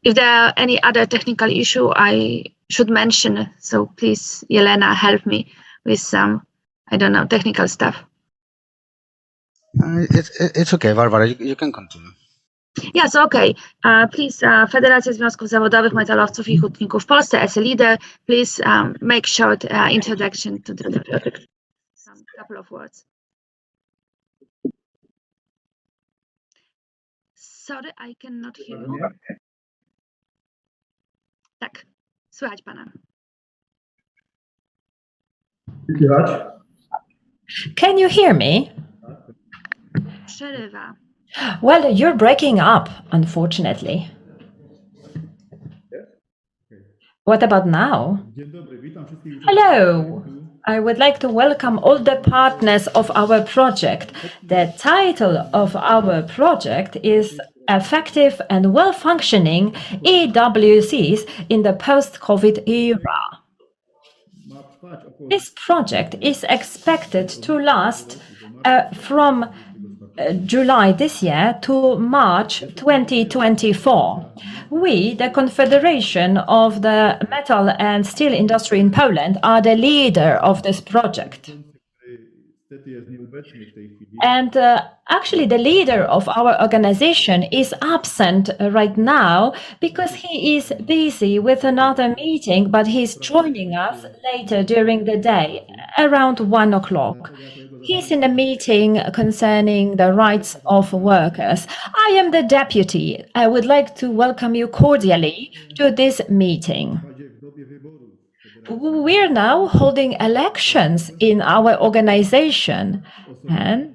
If there are any other technical issue I should mention, so please, Yelena, help me with some, I don't know, technical stuff. It's okay, Barbara, you can continue. Yes, okay. Please, Federacja Związków Zawodowych Metalowców i Hutników w Polsce, as a leader, please make short introduction to the topic. Some couple of words. Sorry, I cannot hear you. Tak, słychać pana. Can you hear me? Przerywa. Well, you're breaking up, unfortunately. What about now? Hello. I would like to welcome all the partners of our project. The title of our project is Effective and Well-Functioning EWCs in the Post-COVID Era. This project is expected to last from July this year to March 2024. We, the Confederation of the Metal and Steel Industry in Poland, are the leader of this project. And actually, the leader of our organization is absent right now because he is busy with another meeting, but he's joining us later during the day, around 1 o'clock. He's in a meeting concerning the rights of workers. I am the deputy. I would like to welcome you cordially to this meeting. We're now holding elections in our organization, and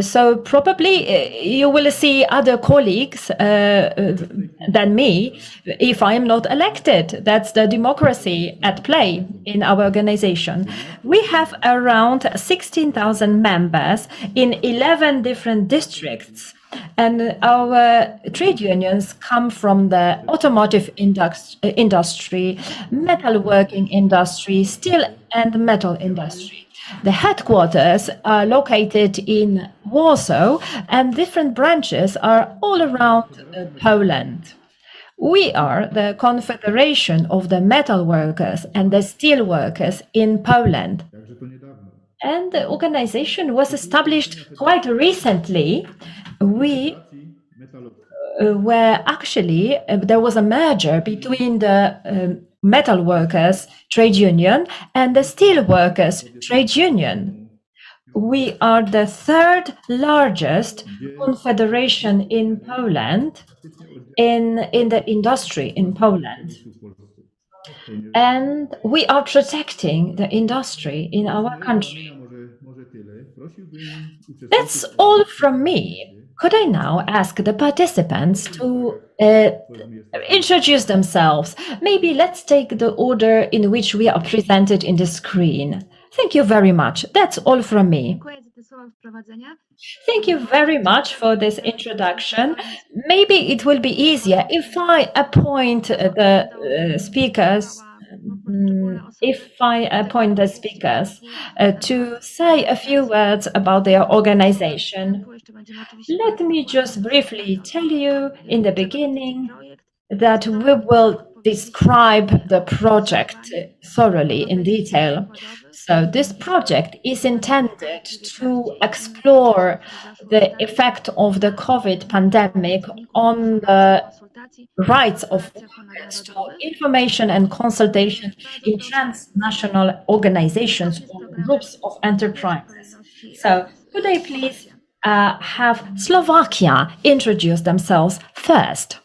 so probably you will see other colleagues than me if I am not elected. That's the democracy at play in our organization. We have around 16,000 members in 11 different districts. And our trade unions come from the automotive industry, metalworking industry, steel and metal industry. The headquarters are located in Warsaw, and different branches are all around Poland. We are the Confederation of the Metal Workers and the Steel Workers in Poland. And the organization was established quite recently. We were actually, there was a merger between the metal workers trade union and the steel workers trade union. We are the third largest confederation in Poland, in the industry in Poland. And we are protecting the industry in our country. That's all from me. Could I now ask the participants to introduce themselves? Maybe let's take the order in which we are presented in the screen. Thank you very much. That's all from me. Thank you very much for this introduction. Maybe it will be easier if I appoint the speakers if I appoint the speakers to say a few words about their organization, let me just briefly tell you in the beginning that we will describe the project thoroughly in detail. So this project is intended to explore the effect of the COVID pandemic on the rights of workers to information and consultation in transnational organizations or groups of enterprises. So could I please have Slovakia introduce themselves first?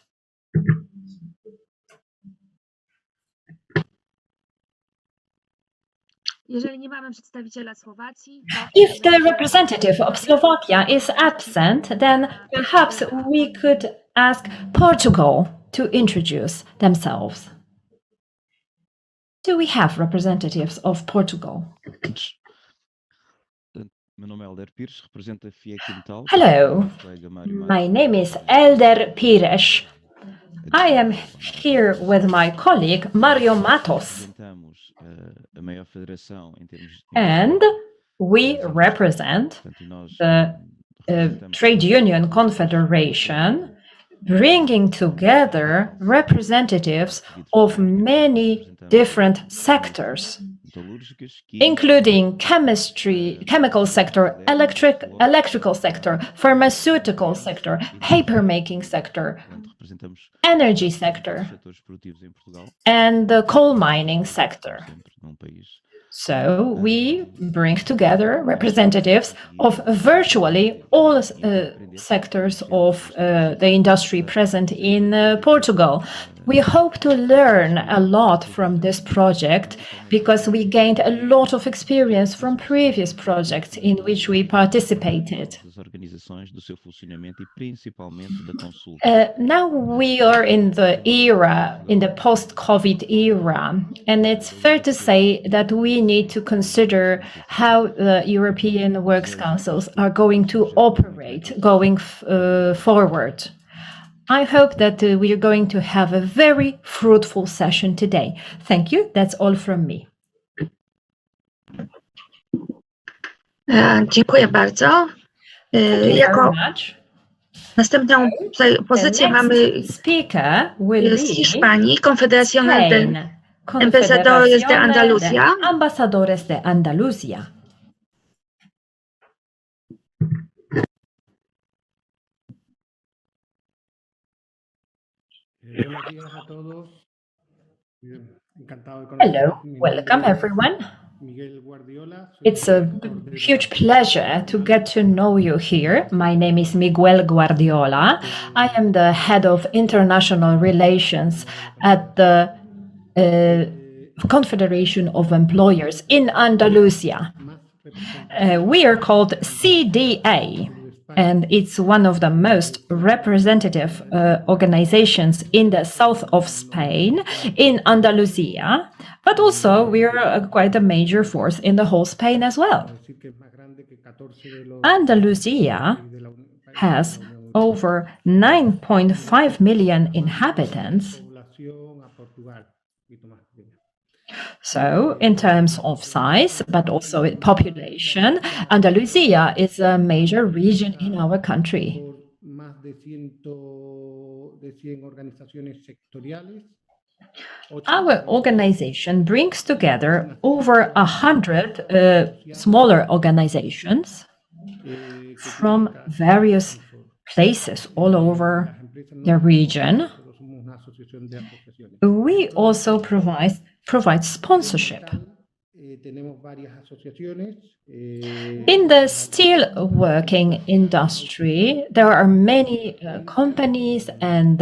If the representative of Slovakia is absent, then perhaps we could ask Portugal to introduce themselves. Do we have representatives of Portugal? Hello, my name is Elder Pires. I am here with my colleague Mario Matos. And we represent the Trade Union Confederation, bringing together representatives of many different sectors, including chemical sector, electrical sector, pharmaceutical sector, paper-making sector, energy sector, and the coal mining sector. So we bring together representatives of virtually all sectors of the industry present in Portugal. We hope to learn a lot from this project because we gained a lot of experience from previous projects in which we participated. Now we are in the post-COVID era, and it's fair to say that we need to consider how the European Works Councils are going to operate going forward. I hope that we are going to have a very fruitful session today. Thank you. That's all from me. Dziękuję bardzo. Jako następną pozycję mamy z Hiszpanii, Confederación de Empresarios de Andalucía. Ambasadores de Andalucía. Hello, welcome everyone. It's a huge pleasure to get to know you here. My name is Miguel Guardiola. I am the head of international relations at the Confederation of Employers in Andalusia. We are called CDA, and it's one of the most representative organizations in the south of Spain, in Andalusia, but also we're quite a major force in the whole Spain as well. Andalusia has over 9.5 million inhabitants. So, in terms of size, but also in population, Andalusia is a major region in our country. Our organization brings together over 100 smaller organizations from various places all over the region. We also provide sponsorship. In the steel working industry, there are many companies and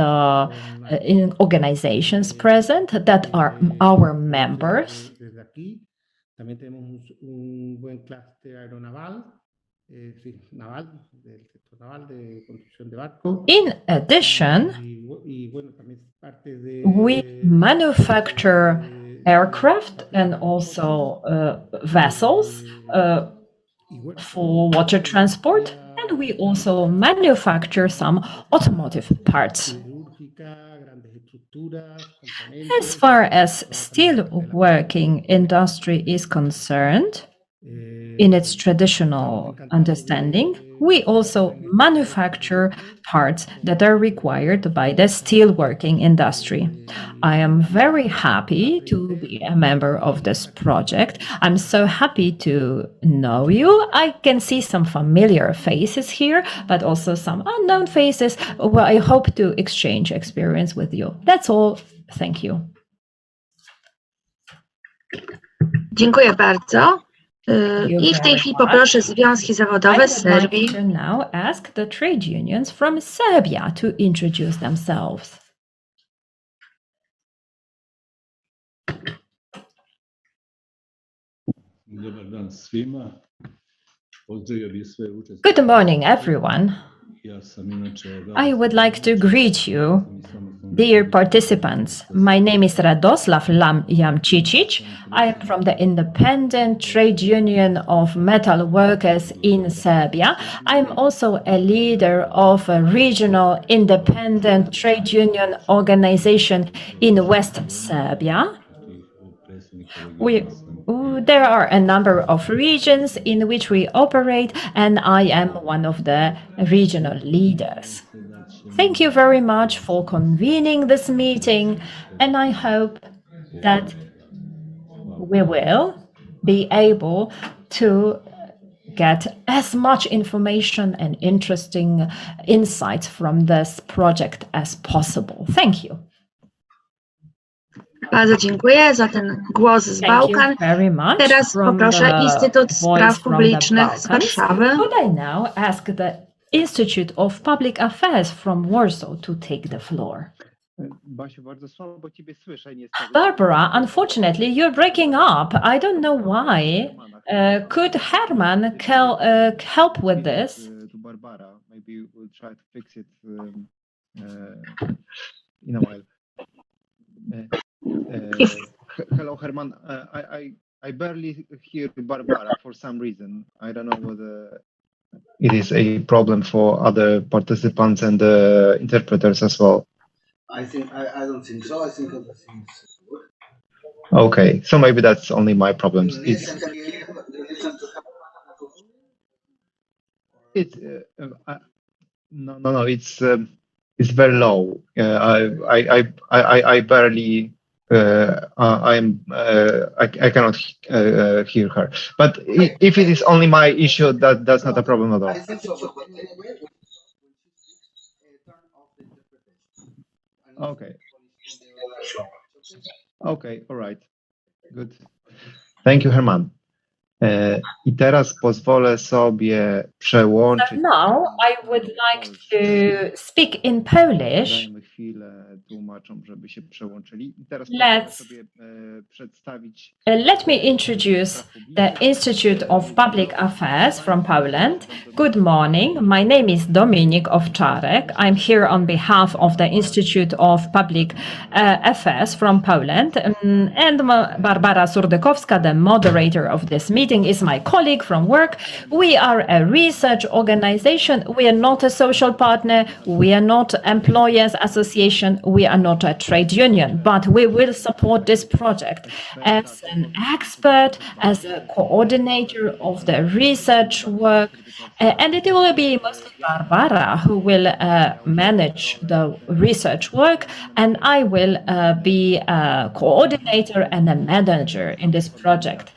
organizations present that are our members. In addition, we manufacture aircraft and also vessels for water transport, and we also manufacture some automotive parts. As far as steelworking industry is concerned, in its traditional understanding, we also manufacture parts that are required by the steelworking industry. I am very happy to be a member of this project. I'm so happy to know you. I can see some familiar faces here, but also some unknown faces. Well, I hope to exchange experience with you. That's all. Thank you. Dziękuję bardzo. I w tej chwili poproszę związki zawodowe z I would Serbii. like to now ask the trade unions from Serbia to introduce themselves. Good morning, everyone. I would like to greet you, dear participants. My name is Radoslav Jamcic. I am from the Independent Trade Union of Metal Workers in Serbia. I'm also a leader of a regional independent trade union organization in West Serbia. There are a number of regions in which we operate, and I am one of the regional leaders. Thank you very much for convening this meeting, and I hope that we will be able to get as much information and interesting insights from this project as possible. Thank you. Bardzo dziękuję za ten głos z Bałkan. Teraz poproszę Instytut Spraw Publicznych z Warszawy. Could I now ask the Institute of Public Affairs from Warsaw to take the floor? Barbara, unfortunately, you're breaking up. I don't know why. Could Herman help with this? Maybe we'll try to fix it in a while. Hello, Herman. I barely hear Barbara for some reason. I don't know whether it is a problem for other participants and the interpreters as well. I don't think so. I think everything's good. Okay, so maybe that's only my problems. No. It's very low. I barely. I cannot hear her. But if it is only my issue, that's not a problem at all. Okay, all right. Good. Thank you, Herman. I teraz pozwolę sobie przełączyć. Now I would like to speak in Polish. Dajmy chwilę tłumaczom, żeby się przełączyli. I teraz sobie przedstawić. Let me introduce the Institute of Public Affairs from Poland. Good morning. My name is Dominik Owczarek. I'm here on behalf of the Institute of Public Affairs from Poland. And Barbara Surdykowska, the moderator of this meeting, is my colleague from work. We are a research organization. We are not a social partner. We are not employers association. We are not a trade union, but we will support this project as an expert, as a coordinator of the research work. And it will be mostly Barbara who will manage the research work, and I will be a coordinator and a manager in this project.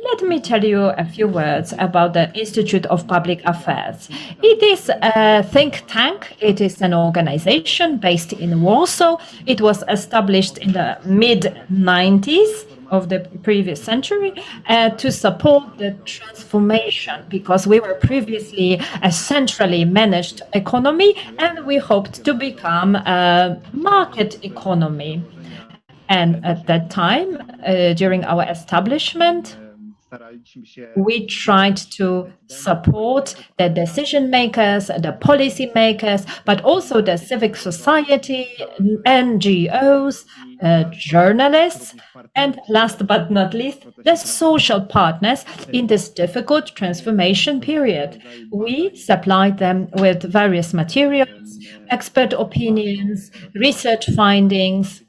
Let me tell you a few words about the Institute of Public Affairs. It is a think tank. It is an organization based in Warsaw. It was established in the mid-90s of the previous century to support the transformation, because we were previously a centrally managed economy and we hoped to become a market economy. And at that time, during our establishment, we tried to support the decision makers, the policy makers, but also the civic society, NGOs, journalists, and last but not least, the social partners in this difficult transformation period. We supplied them with various materials, expert opinions, research findings.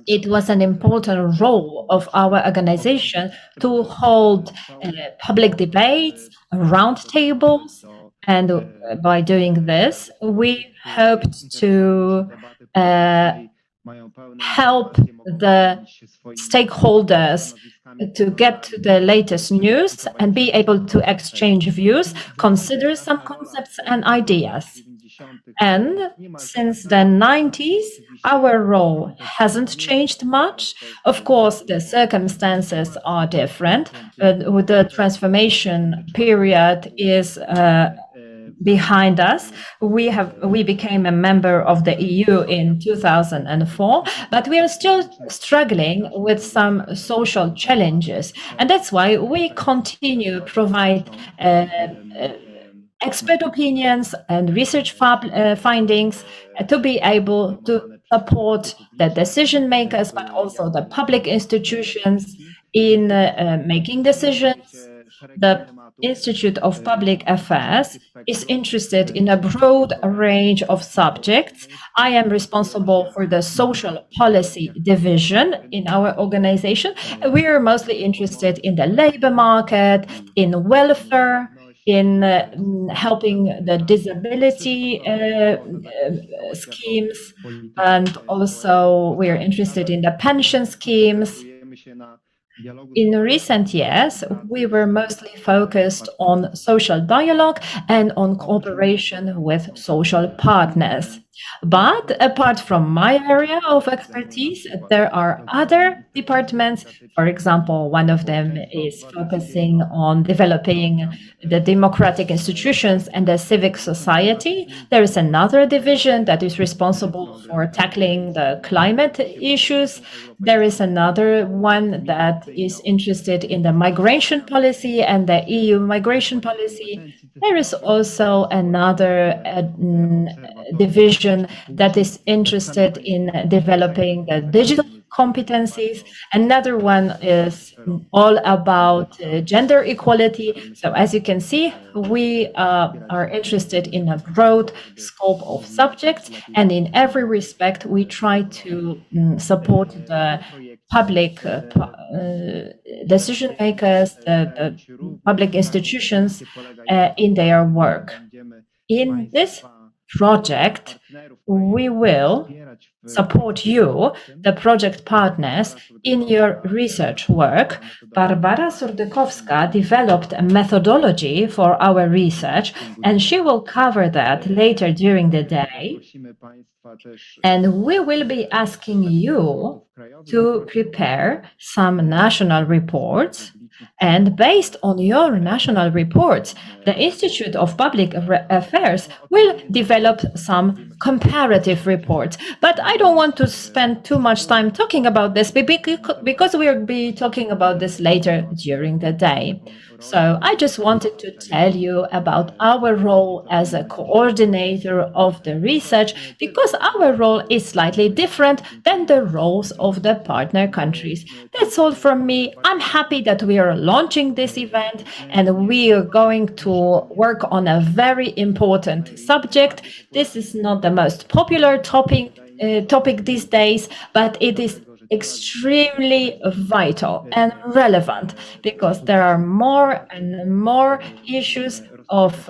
It was an important role of our organization to hold public debates, roundtables, and by doing this, we hoped to help the stakeholders to get to the latest news and be able to exchange views, consider some concepts and ideas. And since the 90s, our role hasn't changed much. Of course, the circumstances are different. With the transformation period is behind us. We became a member of the EU in 2004, but we are still struggling with some social challenges. And that's why we continue to provide expert opinions and research findings to be able to support the decision makers, but also the public institutions in making decisions. The Institute of Public Affairs is interested in a broad range of subjects. I am responsible for the social policy division in our organization. We are mostly interested in the labor market, in welfare, in helping the disability schemes, and also we are interested in the pension schemes. In recent years, we were mostly focused on social dialogue and on cooperation with social partners. But apart from my area of expertise, there are other departments. For example, one of them is focusing on developing the democratic institutions and the civic society. There is another division that is responsible for tackling the climate issues. There is another one that is interested in the migration policy and the EU migration policy. There is also another division that is interested in developing the digital competencies. Another one is all about gender equality. So as you can see, we are interested in a broad scope of subjects, and in every respect, we try to support the public decision makers, the public institutions in their work. In this project, we will support you, the project partners, in your research work. Barbara Surdykowska developed a methodology for our research, and she will cover that later during the day. And we will be asking you to prepare some national reports. And based on your national reports, the Institute of Public Affairs will develop some comparative reports. But I don't want to spend too much time talking about this because we'll be talking about this later during the day. So I just wanted to tell you about our role as a coordinator of the research, because our role is slightly different than the roles of the partner countries. That's all from me. I'm happy that we are launching this event and we are going to work on a very important subject. This is not the most popular topic these days, but it is extremely vital and relevant because there are more and more issues of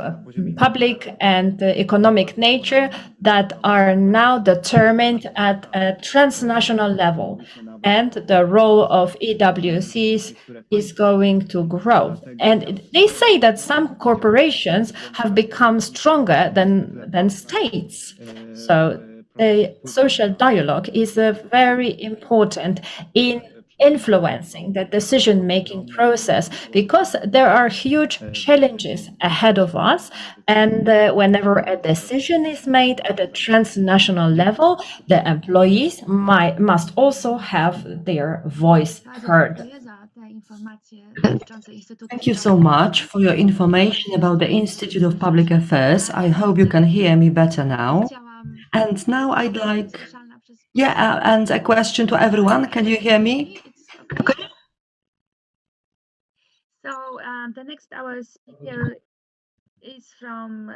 public and economic nature that are now determined at a transnational level, and the role of EWCs is going to grow. And they say that some corporations have become stronger than states. So the social dialogue is very important in influencing the decision-making process, because there are huge challenges ahead of us. And whenever a decision is made at a transnational level, the employees must also have their voice heard. Dziękuję za te Thank you so much for your information about the Institute of Public Affairs. I hope you can hear me better now. And now I'd like, and a question to everyone. Can you hear me? Okay. So the next our speaker is from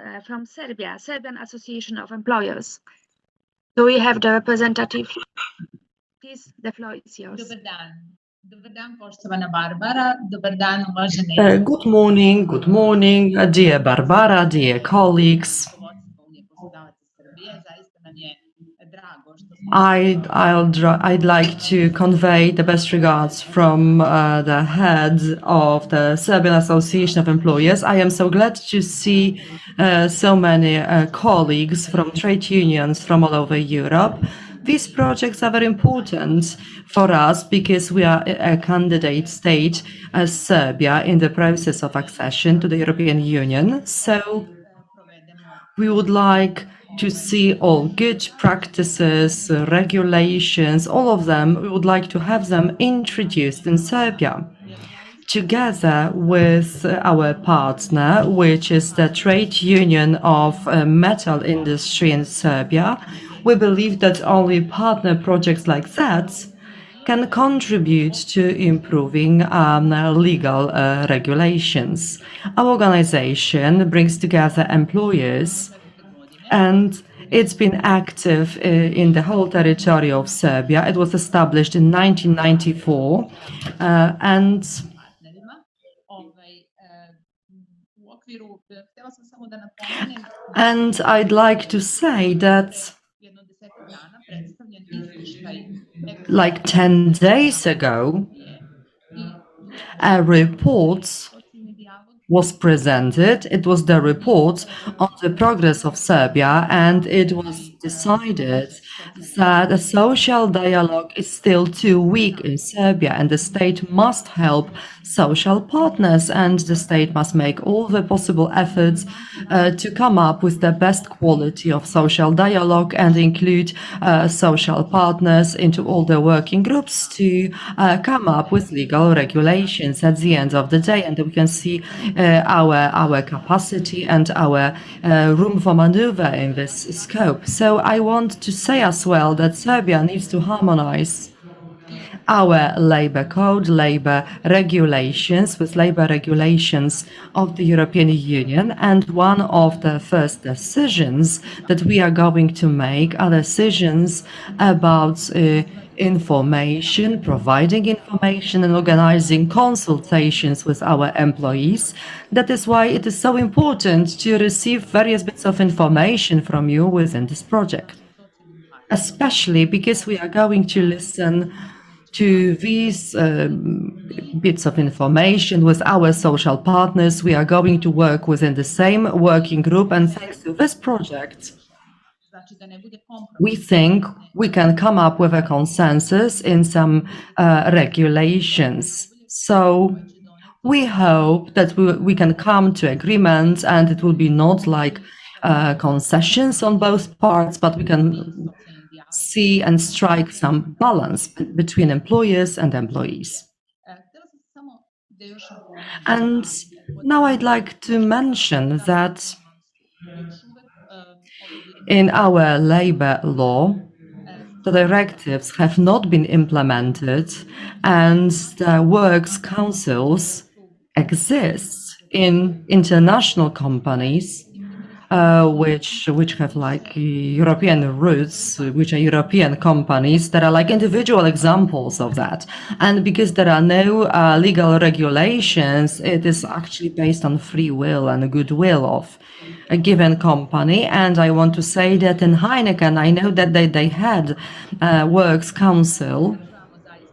Serbia, Serbian Association of Employers. Do we have the representative? Please, the floor is yours. Dobar dan. Dobar dan, poštovana Barbara. Dobar dan, uvaženi. Good morning, dear Barbara, dear colleagues. I'd like to convey the best regards from the head of the Serbian Association of Employers. I am so glad to see so many colleagues from trade unions from all over Europe. These projects are very important for us because we are a candidate state as Serbia in the process of accession to the European Union. So we would like to see all good practices, regulations, all of them, we would like to have them introduced in Serbia. Together with our partner, which is the trade union of metal industry in Serbia, we believe that only partner projects like that can contribute to improving legal regulations. Our organization brings together employers, and it's been active in the whole territory of Serbia. It was established in 1994, and I'd like to say that like 10 days ago, a report was presented. It was the report on the progress of Serbia, and it was decided that a social dialogue is still too weak in Serbia, and the state must help social partners, and the state must make all the possible efforts to come up with the best quality of social dialogue and include social partners into all the working groups to come up with legal regulations at the end of the day. And we can see our capacity and our room for maneuver in this scope. So I want to say as well that Serbia needs to harmonize our labor code, labor regulations with labor regulations of the European Union. And one of the first decisions that we are going to make are decisions about information, providing information and organizing consultations with our employees. That is why it is so important to receive various bits of information from you within this project, especially because we are going to listen to these bits of information with our social partners. We are going to work within the same working group, and thanks to this project, we think we can come up with a consensus in some regulations. So we hope that we can come to agreements, and it will be not like concessions on both parts, but we can see and strike some balance between employers and employees. And now I'd like to mention that in our labor law, the directives have not been implemented, and the works councils exist in international companies which have like European roots, which are European companies that are like individual examples of that. And because there are no legal regulations, it is actually based on free will and goodwill of a given company. And I want to say that in Heineken, I know that they had Works Council,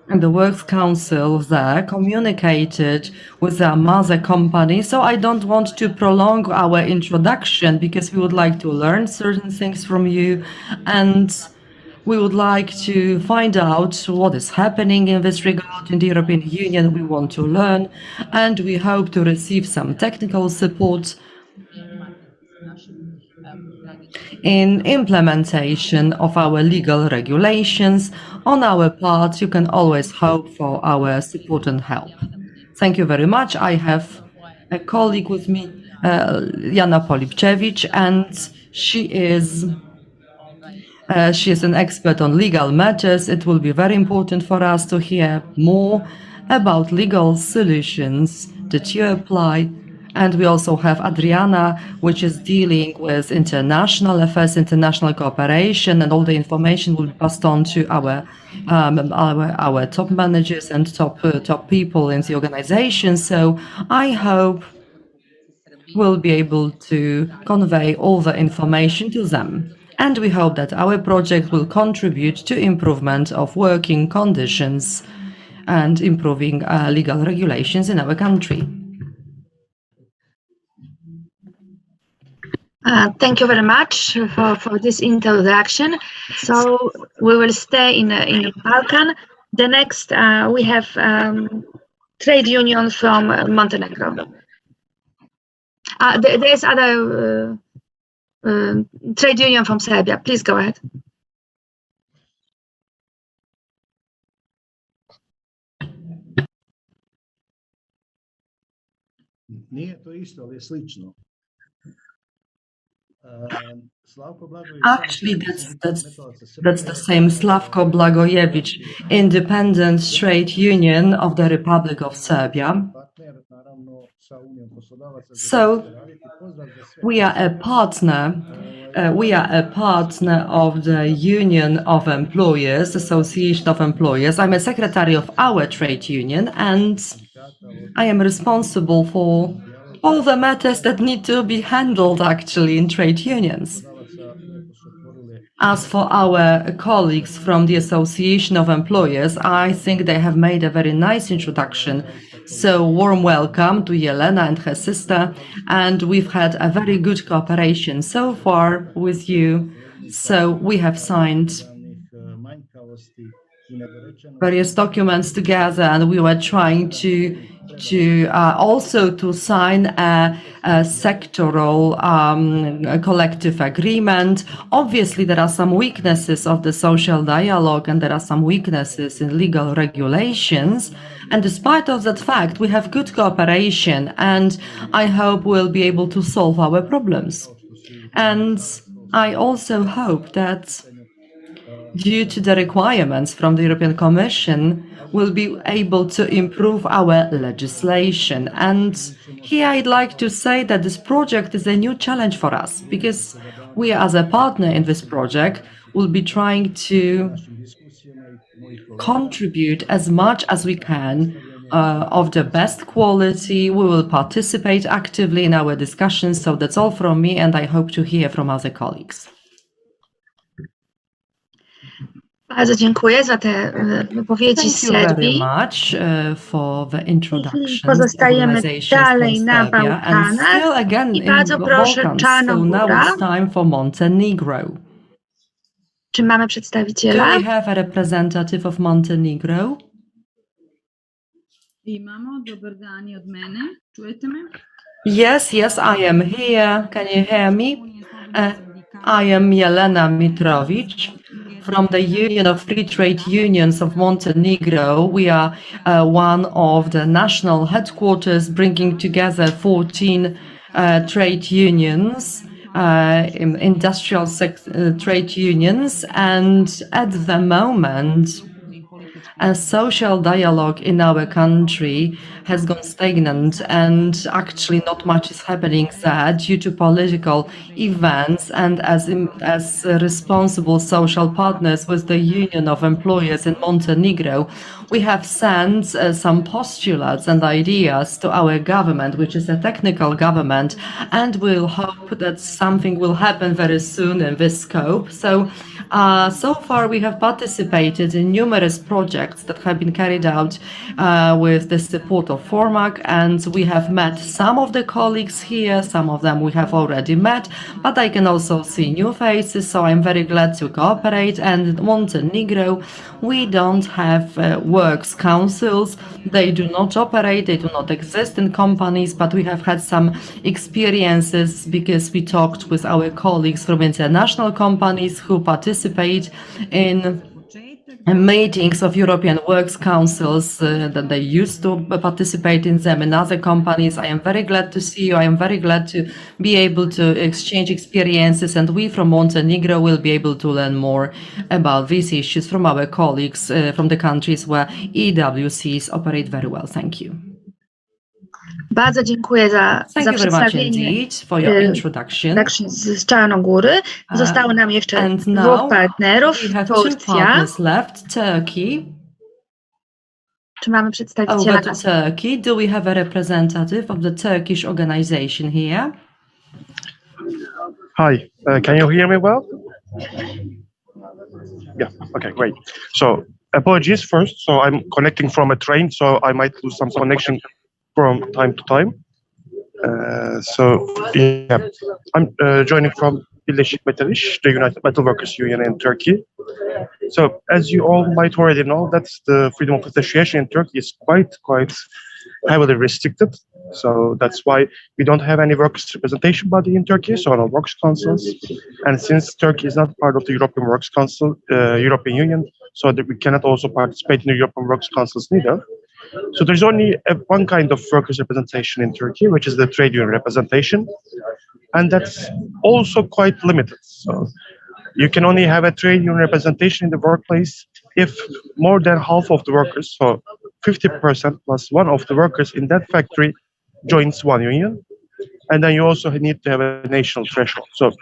and the Works Council there communicated with their mother company. So I don't want to prolong our introduction because we would like to learn certain things from you, and we would like to find out what is happening in this regard in the European Union. We want to learn, and we hope to receive some technical support in implementation of our legal regulations. On our part, you can always hope for our support and help. Thank you very much. I have a colleague with me, Jana Polipchevich, and she is an expert on legal matters. It will be very important for us to hear more about legal solutions that you apply. And we also have Adriana, which is dealing with international affairs, international cooperation, and all the information will be passed on to our top managers and top people in the organization. So I hope we'll be able to convey all the information to them. And we hope that our project will contribute to improvement of working conditions and improving legal regulations in our country. Thank you very much for this introduction. So we will stay in the Balkan. The next we have trade union from Montenegro. There's other trade union from Serbia. Please go ahead. Nije to isto, ali je slično. Actually, that's the same. Slavko Blagojevich, Independent Trade Union of the Republic of Serbia. So we are a partner. We are a partner of the Union of Employers, Association of Employers. I'm a secretary of our trade union, and I am responsible for all the matters that need to be handled actually in trade unions. As for our colleagues from the Association of Employers, I think they have made a very nice introduction. So warm welcome to Jelena and her sister, and we've had a very good cooperation so far with you. So we have signed various documents together, and we were trying to also to sign a sectoral collective agreement. Obviously, there are some weaknesses of the social dialogue, and there are some weaknesses in legal regulations. And despite of that fact, we have good cooperation, and I hope we'll be able to solve our problems. And I also hope that due to the requirements from the European Commission, we'll be able to improve our legislation. And here I'd like to say that this project is a new challenge for us, because we as a partner in this project will be trying to contribute as much as we can of the best quality. We will participate actively in our discussions. So that's all from me, and I hope to hear from other colleagues. Bardzo dziękuję za te wypowiedzi z Serbii. Pozostajemy dalej na Bałkanach i bardzo proszę Czarnogóra. Czy mamy przedstawiciela? Do we have a representative of Montenegro? Imamo, dobar dan i od mene. Čujete me? Yes, I am here. Can you hear me? I am Jelena Mitrovic from the Union of Free Trade Unions of Montenegro. We are one of the national headquarters bringing together 14 trade unions, industrial trade unions, and at the moment, a social dialogue in our country has gone stagnant, and actually not much is happening there due to political events. And as responsible social partners with the Union of Employers in Montenegro, we have sent some postulates and ideas to our government, which is a technical government, and we'll hope that something will happen very soon in this scope. So far we have participated in numerous projects that have been carried out with the support of FORMAC, and we have met some of the colleagues here, some of them we have already met, but I can also see new faces, so I'm very glad to cooperate. And in Montenegro, we don't have works councils. They do not operate, they do not exist in companies, but we have had some experiences because we talked with our colleagues from international companies who participate in meetings of European Works Councils that they used to participate in them in other companies. I am very glad to see you. I am very glad to be able to exchange experiences, and we from Montenegro will be able to learn more about these issues from our colleagues from the countries where EWCs operate very well. Thank you. Bardzo dziękuję za Thank you very much przedstawienie indeed for your introduction. z Czarnogóry. Zostało nam jeszcze And dwóch now partnerów. we have two Turcja. partners left. Turkey. Czy mamy przedstawiciela? Over to Turkey. Do we have a representative of the Turkish organization here? Hi, can you hear me well? Yeah, okay, great. So apologies first. So I'm connecting from a train, so I might lose some connection from time to time. I'm joining from Birleşik Metal İş, the United Metal Workers Union in Turkey. So as you all might already know, that's the freedom of association in Turkey is quite heavily restricted. So that's why we don't have any workers representation body in Turkey, so no works councils. And since Turkey is not part of the European Works Council, European Union, so that we cannot also participate in the European Works Councils neither. So there's only one kind of workers representation in Turkey, which is the trade union representation. And that's also quite limited. So you can only have a trade union representation in the workplace if more than half of the workers, so 50% plus one of the workers in that factory joins one union. And then you also need to have a national threshold. So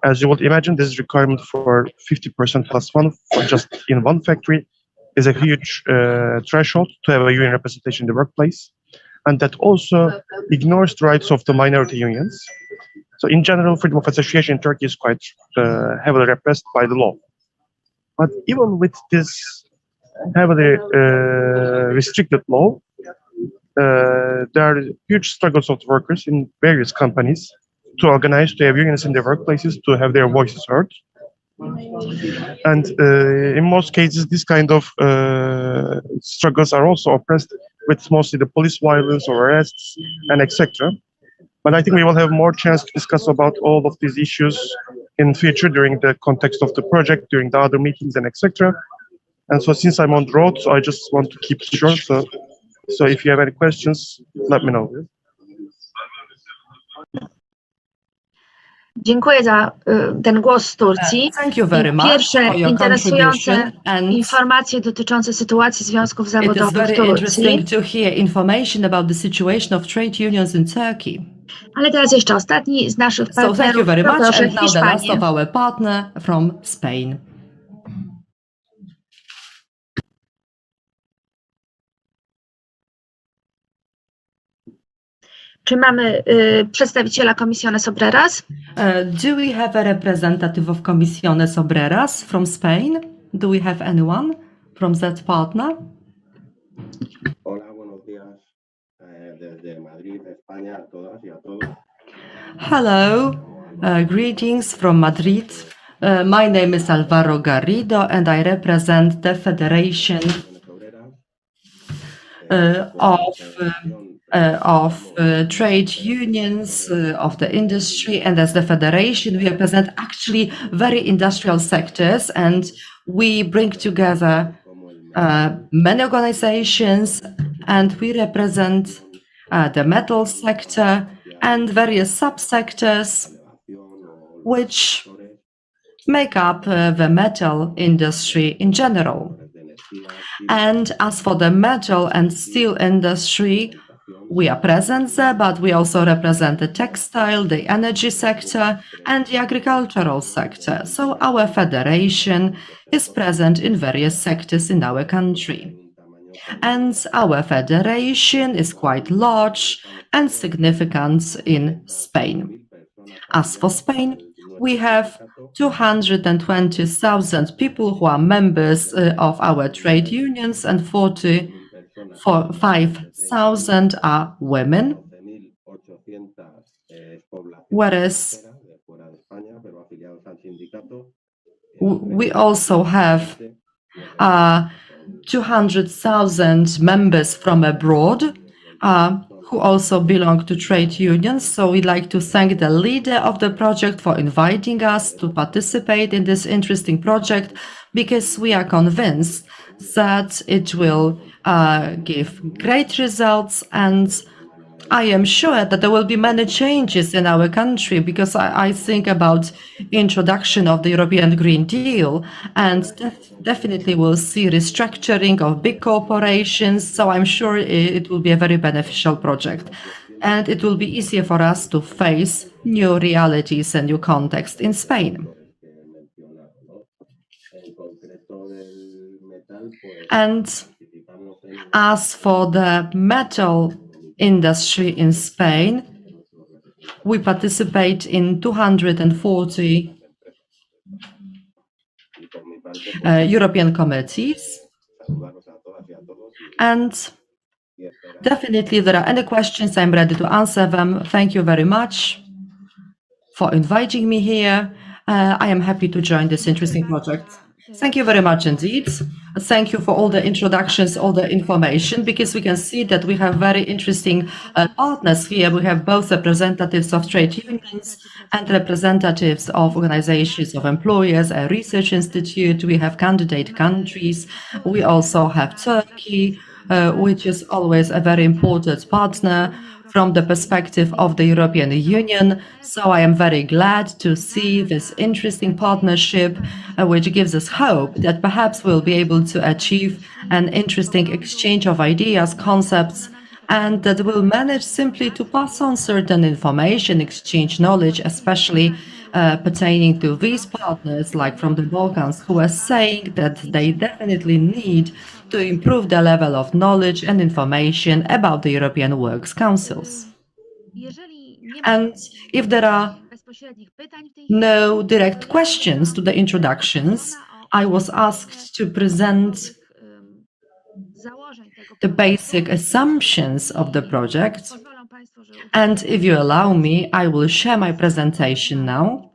as you would imagine, this requirement for 50% plus one for just in one factory is a huge threshold to have a union representation in the workplace. And that also ignores the rights of the minority unions. So in general, freedom of association in Turkey is quite heavily repressed by the law. But even with this heavily restricted law, there are huge struggles of the workers in various companies to organize, to have unions in their workplaces, to have their voices heard. And in most cases, this kind of struggles are also oppressed with mostly the police violence or arrests and etc. But I think we will have more chance to discuss about all of these issues in future during the context of the project, during the other meetings and etc. And so since I'm on the road, so I just want to keep it short. So if you have any questions, let me know. Dziękuję za ten głos z Turcji. Thank you very much Pierwsze for your interesujące contribution, and informacje dotyczące sytuacji związków it is zawodowych w very Turcji. interesting to hear information about the situation of trade unions in Turkey. Ale teraz jeszcze ostatni z naszych So thank you partnerów, very much, proszę, and now the last Hiszpanię. of our partner from Spain. Czy mamy przedstawiciela Comisiones Obreras? Do we have a representative of Comisiones Obreras from Spain? Do we have anyone from that partner? Hola, buenos días. Desde Madrid, España, a todas y a todos. Hello, greetings from Madrid. My name is Alvaro Garrido, and I represent the Federation of trade unions of the industry, and as the federation we represent actually very industrial sectors, and we bring together many organizations, and we represent the metal sector and various subsectors which make up the metal industry in general. And as for the metal and steel industry, we are present there, but we also represent the textile, the energy sector, and the agricultural sector. So our federation is present in various sectors in our country. And our federation is quite large and significant in Spain. As for Spain, we have 220,000 people who are members of our trade unions, and 45,000 are women, whereas we also have 200,000 members from abroad who also belong to trade unions. So we'd like to thank the leader of the project for inviting us to participate in this interesting project, because we are convinced that it will give great results, and I am sure that there will be many changes in our country, because I think about introduction of the European Green Deal, and definitely we'll see restructuring of big corporations. So I'm sure it will be a very beneficial project, and it will be easier for us to face new realities and new context in Spain. And as for the metal industry in Spain, we participate in 240 European committees. And definitely, there are any questions, I'm ready to answer them. Thank you very much for inviting me here. I am happy to join this interesting project. Thank you very much indeed. Thank you for all the introductions, all the information, because we can see that we have very interesting partners here. We have both representatives of trade unions and representatives of organizations of employers, a research institute. We have candidate countries. We also have Turkey, which is always a very important partner from the perspective of the European Union. So I am very glad to see this interesting partnership, which gives us hope that perhaps we'll be able to achieve an interesting exchange of ideas, concepts, and that we'll manage simply to pass on certain information, exchange knowledge, especially pertaining to these partners, like from the Balkans, who are saying that they definitely need to improve the level of knowledge and information about the European Works Councils. And if there are no direct questions to the introductions, I was asked to present the basic assumptions of the project. And if you allow me, I will share my presentation now.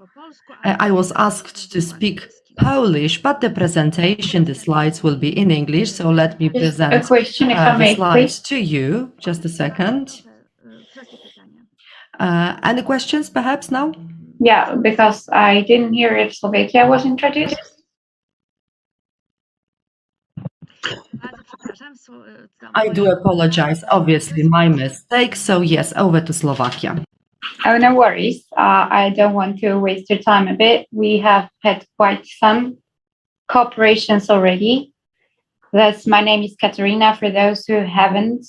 I was asked to speak Polish, but the presentation, the slides will be in English. So let me present a question, if I may, the slides please. to you. Just a second. Any questions perhaps now? Yeah, because I didn't hear if Slovakia was introduced. I do apologize, obviously my mistake. So yes, over to Slovakia. Oh, no worries. I don't want to waste your time a bit. We have had quite some cooperations already. My name is Katarina, for those who haven't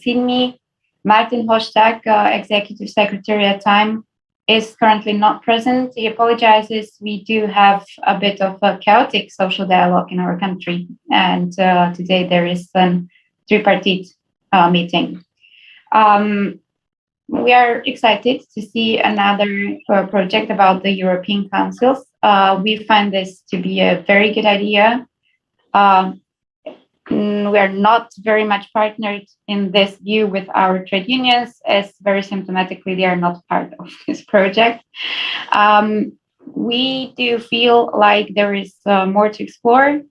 seen me. Martin Hostak, Executive Secretary at time, is currently not present. He apologizes. We do have a bit of a chaotic social dialogue in our country. And today there is a tripartite meeting. We are excited to see another project about the European councils. We find this to be a very good idea. We are not very much partnered in this view with our trade unions, as very symptomatically they are not part of this project. We do feel like there is more to explore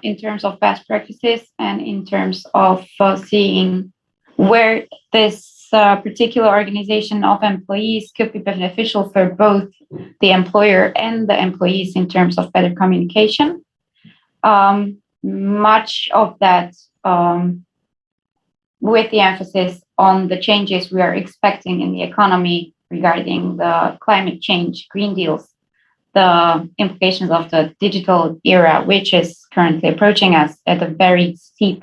in terms of best practices and in terms of seeing where this particular organization of employees could be beneficial for both the employer and the employees in terms of better communication. Much of that with the emphasis on the changes we are expecting in the economy regarding the climate change, Green Deals, the implications of the digital era, which is currently approaching us at a very steep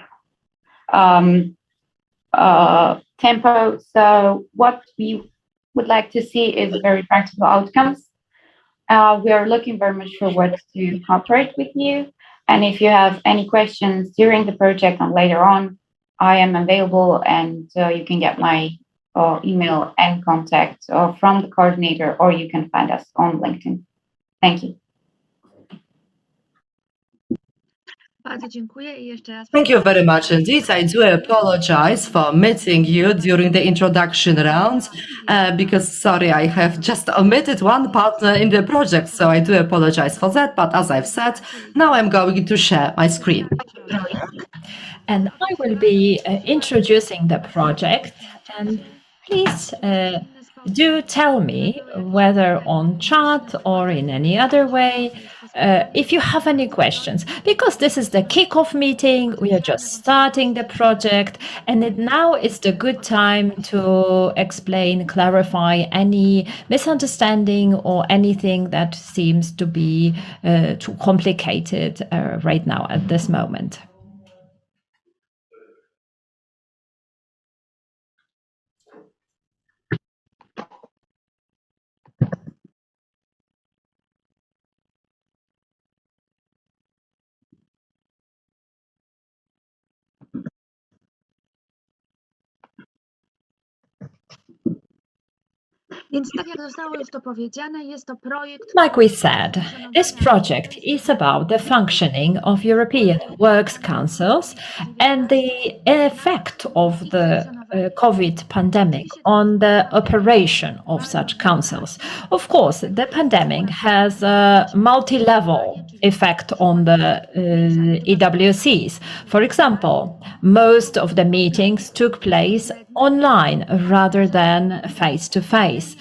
tempo. So what we would like to see is very practical outcomes. We are looking very much forward to cooperate with you. And if you have any questions during the project and later on, I am available, and you can get my email and contact from the coordinator, or you can find us on LinkedIn. Thank you. Bardzo dziękuję i jeszcze raz. Thank you very much indeed. I do apologize for meeting you during the introduction round because, sorry, I have just omitted one partner in the project, so I do apologize for that. But as I've said, now I'm going to share my screen. And I will be introducing the project. And please do tell me whether on chat or in any other way if you have any questions, because this is the kickoff meeting. We are just starting the project, and now is the good time to explain, clarify any misunderstanding or anything that seems to be too complicated right now at this moment. Więc tak jak zostało już to powiedziane, jest to projekt. Like we said, this project is about the functioning of European Works Councils and the effect of the COVID pandemic on the operation of such councils. Of course, the pandemic has a multi-level effect on the EWCs. For example, most of the meetings took place online rather than face-to-face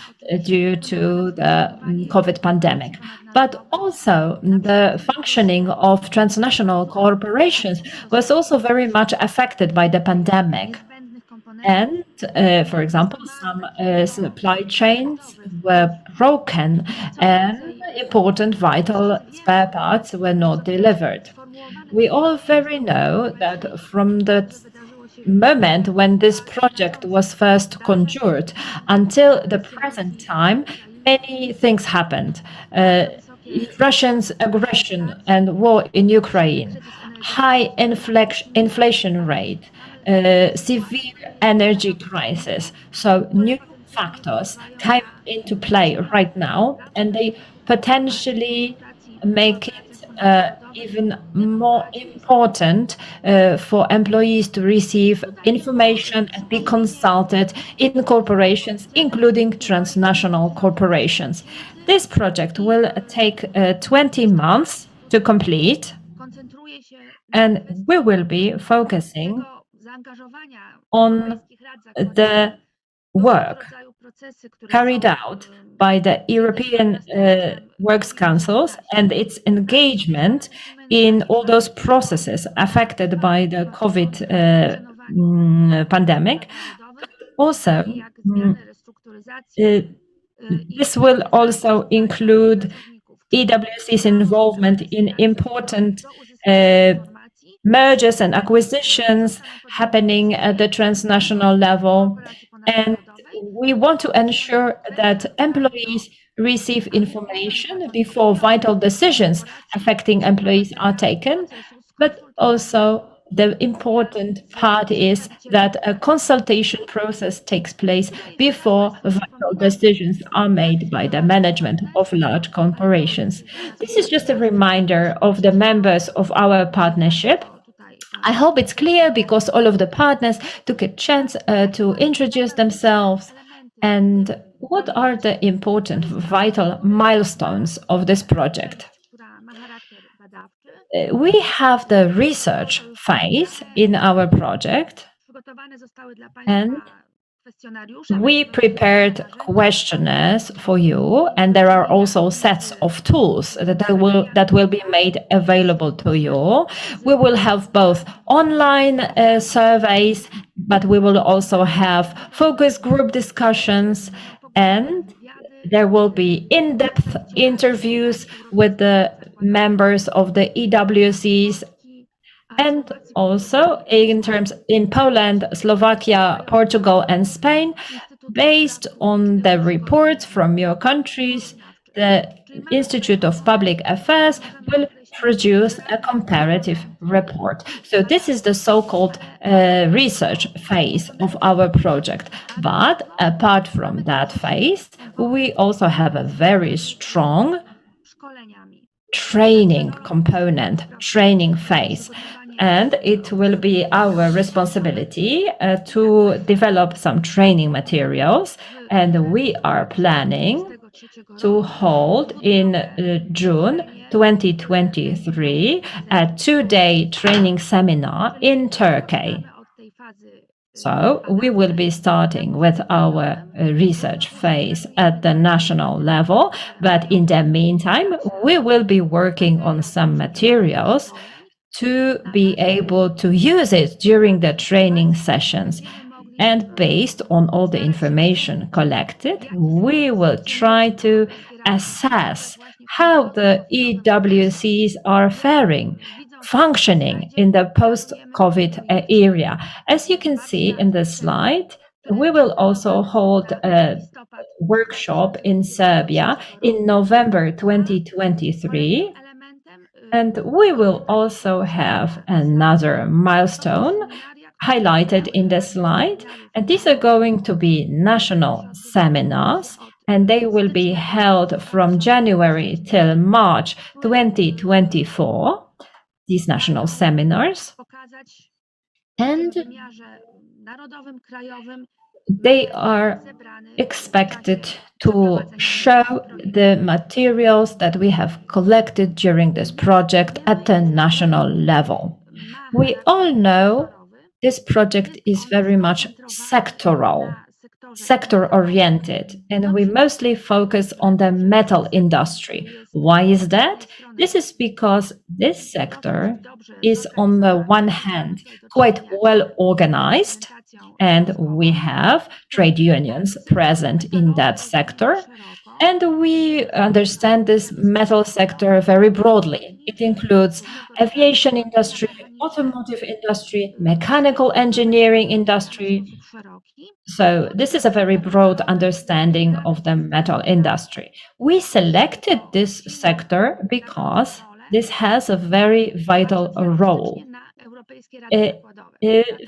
due to the COVID pandemic. But also the functioning of transnational corporations was also very much affected by the pandemic. And, for example, some supply chains were broken and important vital spare parts were not delivered. We all very know that from the moment when this project was first conjured until the present time, many things happened. Russia's aggression and war in Ukraine, high inflation rate, severe energy crisis. So new factors came into play right now, and they potentially make it even more important for employees to receive information and be consulted in corporations, including transnational corporations. This project will take 20 months to complete, and we will be focusing on the work carried out by the European Works Councils and its engagement in all those processes affected by the COVID pandemic. Also, this will also include EWC's involvement in important mergers and acquisitions happening at the transnational level. And we want to ensure that employees receive information before vital decisions affecting employees are taken. But also the important part is that a consultation process takes place before vital decisions are made by the management of large corporations. This is just a reminder of the members of our partnership. I hope it's clear because all of the partners took a chance to introduce themselves. And what are the important, vital milestones of this project? We have the research phase in our project, and we prepared questionnaires for you, and there are also sets of tools that will be made available to you. We will have both online surveys, but we will also have focus group discussions, and there will be in-depth interviews with the members of the EWCs, and also in Poland, Slovakia, Portugal, and Spain, based on the reports from your countries. The Institute of Public Affairs will produce a comparative report. So this is the so-called research phase of our project. But apart from that phase, we also have a very strong training component, training phase. And it will be our responsibility to develop some training materials. And we are planning to hold in June 2023 a 2-day training seminar in Turkey. So we will be starting with our research phase at the national level, but in the meantime, we will be working on some materials to be able to use it during the training sessions. And based on all the information collected, we will try to assess how the EWCs are faring, functioning in the post-COVID area. As you can see in the slide, we will also hold a workshop in Serbia in November 2023. And we will also have another milestone highlighted in the slide. And these are going to be national seminars, and they will be held from January till March 2024, these national seminars. And they are expected to show the materials that we have collected during this project at the national level. We all know this project is very much sectoral, sector-oriented, and we mostly focus on the metal industry. Why is that? This is because this sector is, on the one hand, quite well organized, and we have trade unions present in that sector. And we understand this metal sector very broadly. It includes aviation industry, automotive industry, mechanical engineering industry. So this is a very broad understanding of the metal industry. We selected this sector because this has a very vital role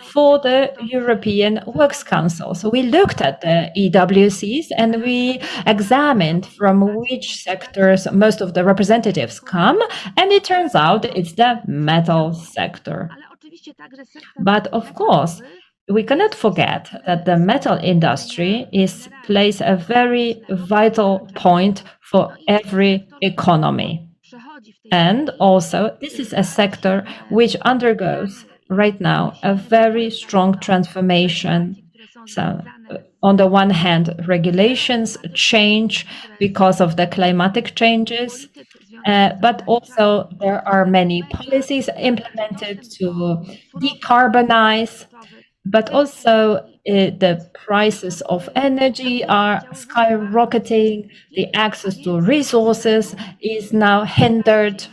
for the European Works Council. So we looked at the EWCs and we examined from which sectors most of the representatives come, and it turns out it's the metal sector. But of course, we cannot forget that the metal industry plays a very vital point for every economy. And also, this is a sector which undergoes right now a very strong transformation. So, on the one hand, regulations change because of the climatic changes, but also there are many policies implemented to decarbonize. But also the prices of energy are skyrocketing, the access to resources is now hindered.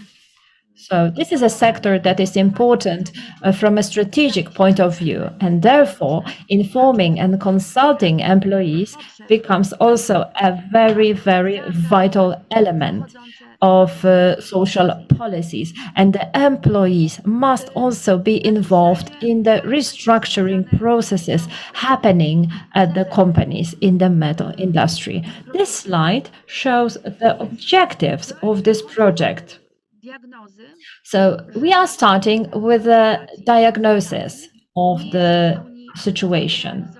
So this is a sector that is important from a strategic point of view, and therefore informing and consulting employees becomes also a very, very vital element of social policies. And the employees must also be involved in the restructuring processes happening at the companies in the metal industry. This slide shows the objectives of this project. So we are starting with a diagnosis of the situation.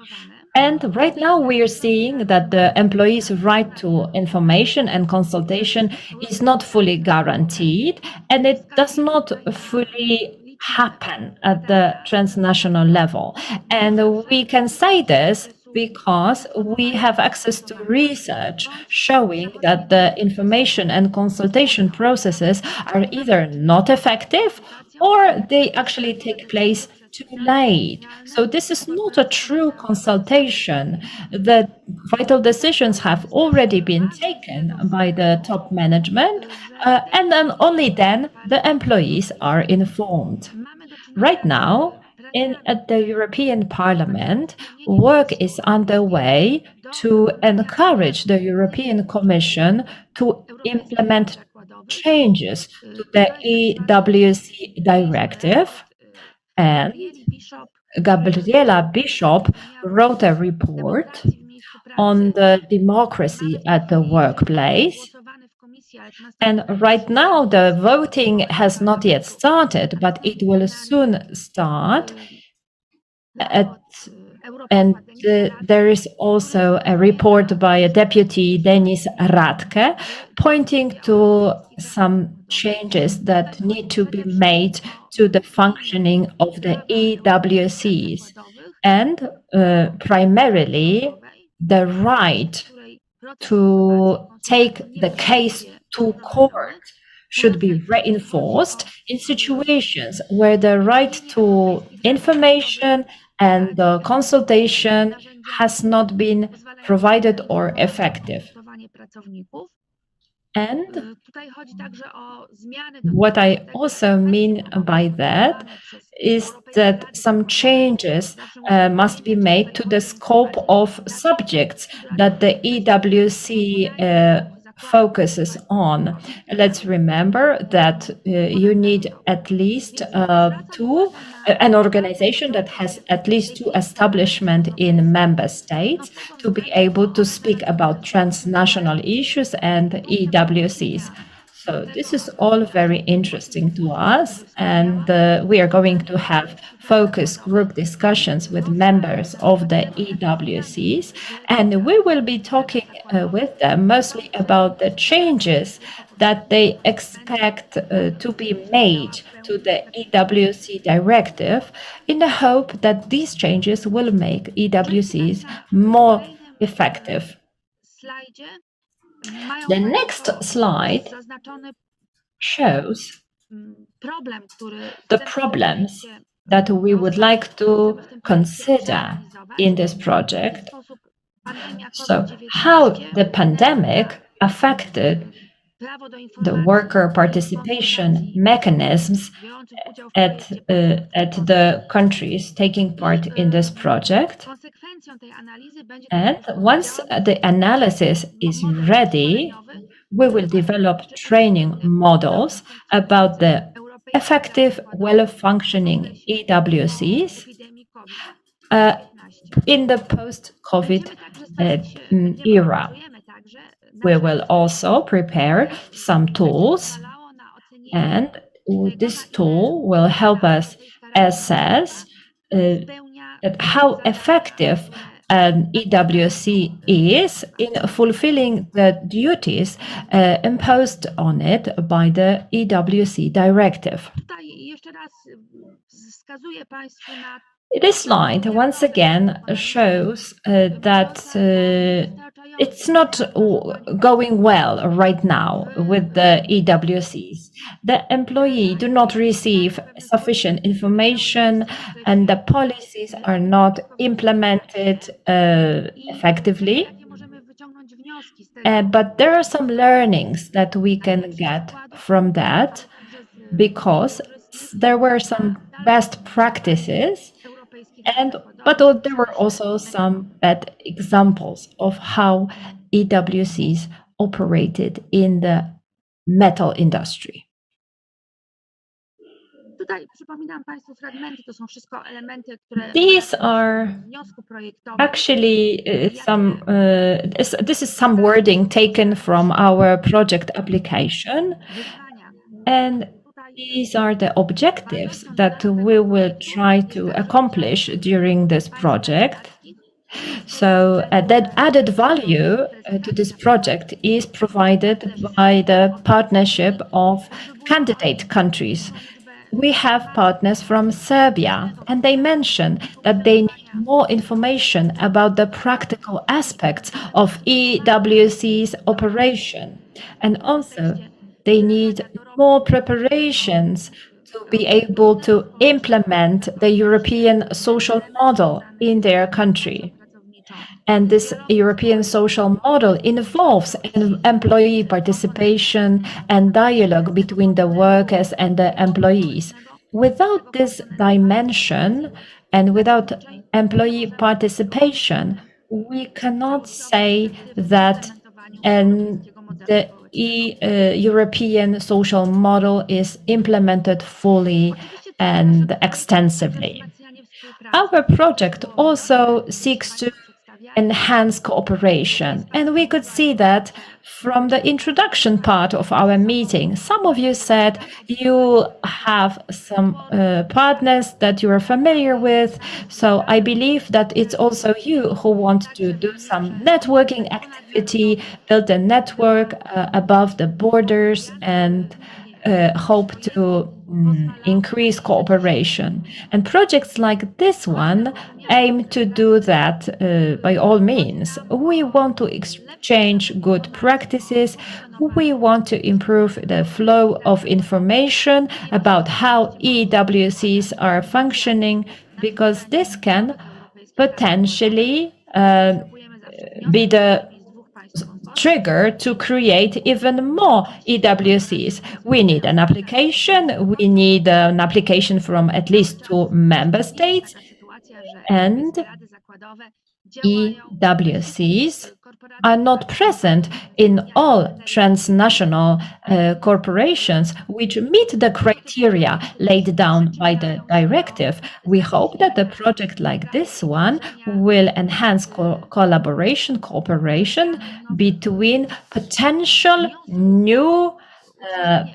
And right now we are seeing that the employees' right to information and consultation is not fully guaranteed, and it does not fully happen at the transnational level. And we can say this because we have access to research showing that the information and consultation processes are either not effective or they actually take place too late. So this is not a true consultation. The vital decisions have already been taken by the top management, and then only then the employees are informed. Right now, at the European Parliament, work is underway to encourage the European Commission to implement changes to the EWC directive. And Gabriela Bishop wrote a report on the democracy at the workplace. And right now, the voting has not yet started, but it will soon start. And there is also a report by a deputy, Denis Radke, pointing to some changes that need to be made to the functioning of the EWCs. And primarily, the right to take the case to court should be reinforced in situations where the right to information and the consultation has not been provided or effective. And what I also mean by that is that some changes must be made to the scope of subjects that the EWC focuses on. Let's remember that you need at least an organization that has at least 2 establishments in member states to be able to speak about transnational issues and EWCs. So this is all very interesting to us, and we are going to have focus group discussions with members of the EWCs, and we will be talking with them mostly about the changes that they expect to be made to the EWC directive, in the hope that these changes will make EWCs more effective. The next slide shows the problems that we would like to consider in this project. So, how the pandemic affected the worker participation mechanisms at the countries taking part in this project. And once the analysis is ready, we will develop training models about the effective, well-functioning EWCs in the post-COVID era. We will also prepare some tools, and this tool will help us assess how effective an EWC is in fulfilling the duties imposed on it by the EWC directive. This slide once again shows that it's not going well right now with the EWCs. The employee do not receive sufficient information, and the policies are not implemented effectively. But there are some learnings that we can get from that, because there were some best practices, but there were also some bad examples of how EWCs operated in the metal industry. These are actually this is some wording taken from our project application, and these are the objectives that we will try to accomplish during this project. So that added value to this project is provided by the partnership of candidate countries. We have partners from Serbia, and they mention that they need more information about the practical aspects of EWC's operation, and also they need more preparations to be able to implement the European social model in their country. And this European social model involves employee participation and dialogue between the workers and the employees. Without this dimension and without employee participation, we cannot say that the European social model is implemented fully and extensively. Our project also seeks to enhance cooperation. And we could see that from the introduction part of our meeting. Some of you said you have some partners that you are familiar with. So I believe that it's also you who want to do some networking activity, build a network above the borders, and hope to increase cooperation. And projects like this one aim to do that by all means. We want to exchange good practices. We want to improve the flow of information about how EWCs are functioning, because this can potentially be the trigger to create even more EWCs. We need an application. We need an application from at least 2 member states, and EWCs are not present in all transnational corporations which meet the criteria laid down by the directive. We hope that a project like this one will enhance collaboration, cooperation between potential new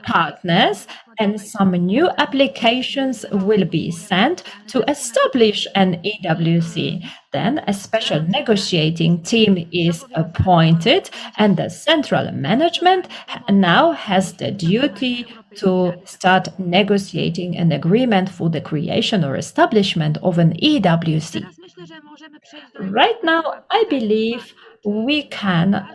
partners, and some new applications will be sent to establish an EWC. Then a special negotiating team is appointed, and the central management now has the duty to start negotiating an agreement for the creation or establishment of an EWC. Right now, I believe we can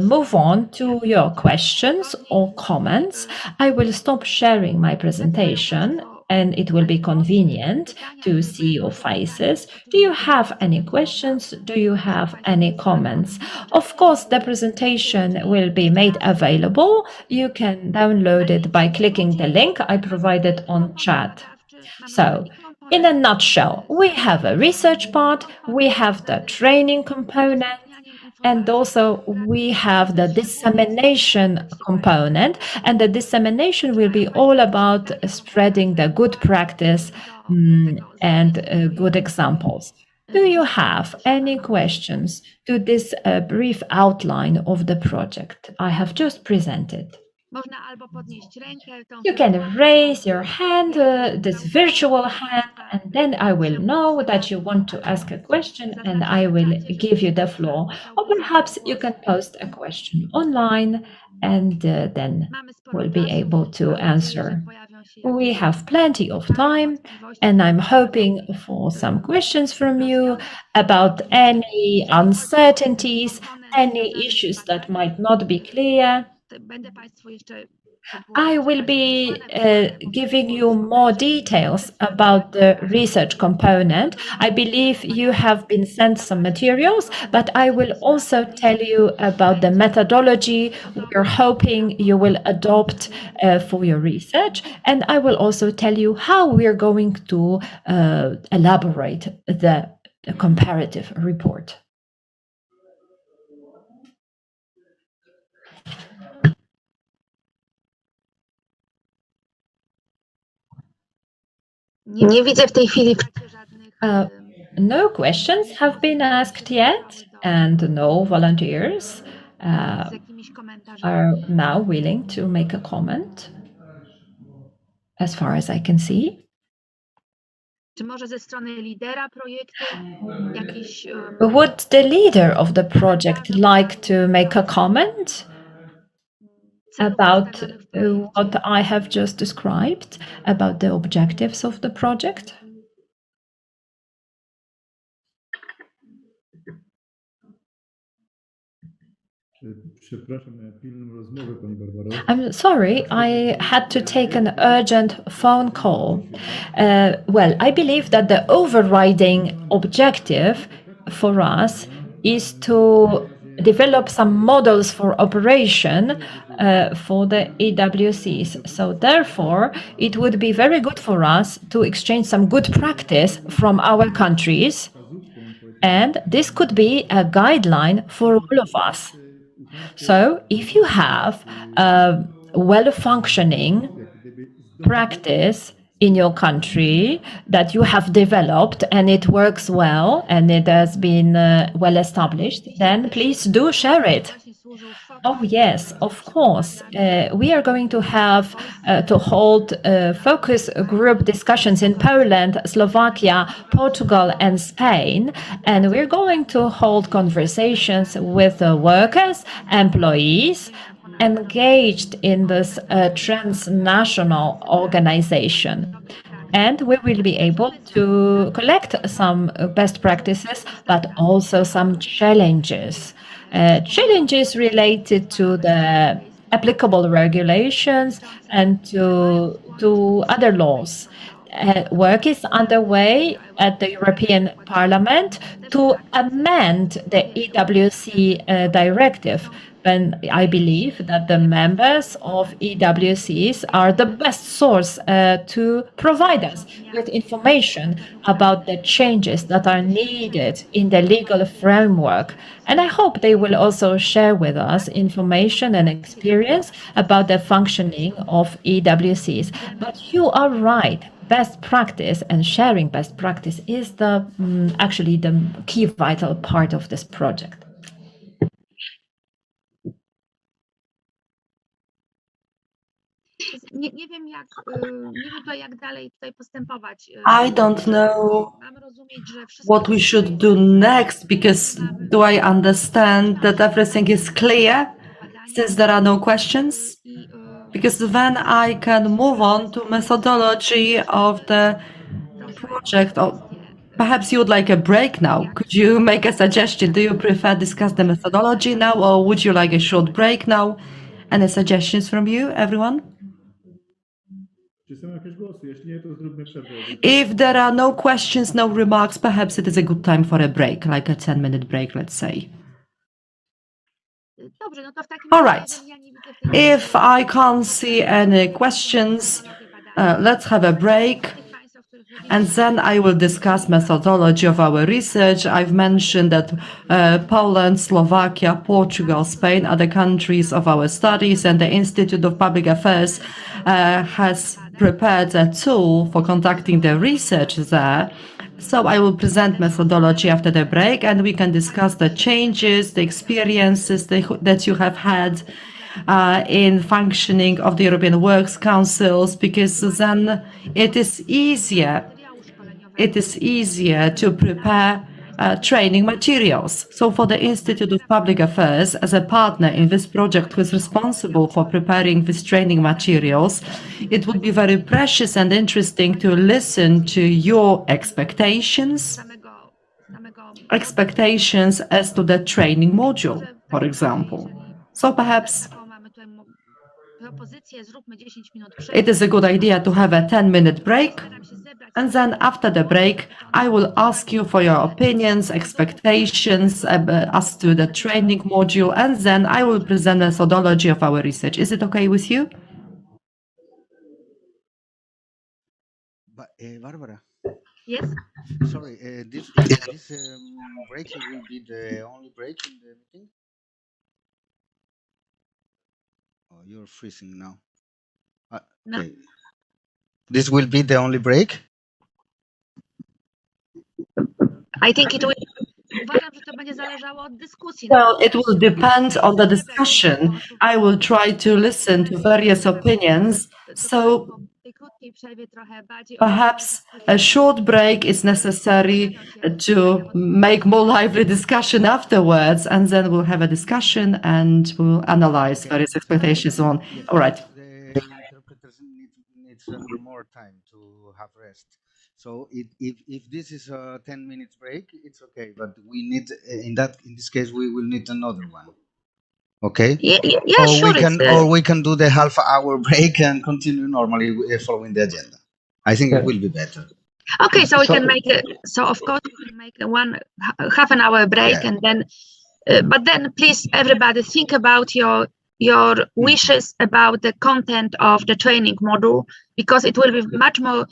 move on to your questions or comments. I will stop sharing my presentation, and it will be convenient to see your faces. Do you have any questions? Do you have any comments? Of course, the presentation will be made available. You can download it by clicking the link I provided on chat. So, in a nutshell, we have a research part, we have the training component, and also we have the dissemination component. And the dissemination will be all about spreading the good practice and good examples. Do you have any questions to this brief outline of the project I have just presented? You can raise your hand, this virtual hand, and then I will know that you want to ask a question and I will give you the floor. Or perhaps you can post a question online and then we'll be able to answer. We have plenty of time, and I'm hoping for some questions from you about any uncertainties, any issues that might not be clear. I will be giving you more details about the research component. I believe you have been sent some materials, but I will also tell you about the methodology we're hoping you will adopt for your research. And I will also tell you how we're going to elaborate the comparative report. Nie widzę w tej chwili. No questions have been asked yet, and no volunteers are now willing to make a comment, as far as I can see. Czy może ze strony lidera projektu jakiś... Would the leader of the project like to make a comment about what I have just described, about the objectives of the project? I'm sorry, I had to take an urgent phone call. Well, I believe that the overriding objective for us is to develop some models for operation for the EWCs. So therefore, it would be very good for us to exchange some good practice from our countries. And this could be a guideline for all of us. So if you have a well-functioning practice in your country that you have developed and it works well and it has been well established, then please do share it. Oh, yes, of course. We are going to have to hold focus group discussions in Poland, Slovakia, Portugal, and Spain. And we're going to hold conversations with the workers, employees, engaged in this transnational organization. And we will be able to collect some best practices, but also some challenges. Challenges related to the applicable regulations and to other laws. Work is underway at the European Parliament to amend the EWC directive. And I believe that the members of EWCs are the best source to provide us with information about the changes that are needed in the legal framework. And I hope they will also share with us information and experience about the functioning of EWCs. But you are right. Best practice and sharing best practice is actually the key vital part of this project. Nie wiem, jak dalej tutaj postępować. I don't know Mam rozumieć, że wszystko what we should do next, because do I understand that everything is clear since there are no questions? Because then I can move on to methodology of the project. Or perhaps you would like a break now. Could you make a suggestion? Do you prefer discuss the methodology now, or would you like a short break now? Any suggestions from you, everyone? If there are no questions, no remarks, perhaps it is a good time for a break, like a 10-minute break, let's say. Dobrze, no to w takim All razie, right. jeżeli ja nie widzę w tej chwili If I can't see any questions, let's have a break. And then I will discuss methodology of our research. I've mentioned that Poland, Slovakia, Portugal, Spain are the countries of our studies, and the Institute of Public Affairs has prepared a tool for conducting the research there. So I will present methodology after the break, and we can discuss the changes, the experiences that you have had in functioning of the European Works Councils, because then it is easier to prepare training materials. So for the Institute of Public Affairs, as a partner in this project who is responsible for preparing these training materials, it would be very precious and interesting to listen to your expectations as to the training module, for example. So perhaps it is a good idea to have a 10-minute break. And then after the break, I will ask you for your opinions, expectations as to the training module, and then I will present the methodology of our research. Is it okay with you? But, Barbara. Yes? Sorry, this break will be the only break in the meeting? Oh, you're freezing now. Okay. No. This will be the only break? I think it will. Uważam, że to będzie zależało od dyskusji. Well, it will depend on the discussion. I will try to listen to various opinions. So perhaps a short break is necessary to make more lively discussion afterwards, and then we'll have a discussion and we'll analyze various expectations on. All right. The interpreters needs more time to have rest. So if this is a 10 minutes break, it's okay. But we need in this case we will need another one. Okay. Yeah, or sure. We can do the half-hour break and continue normally following the agenda. I think it will be better. Okay, so we can make of course we can make one half an hour break, and then but then please everybody think about your wishes about the content of the training module, because it will be much more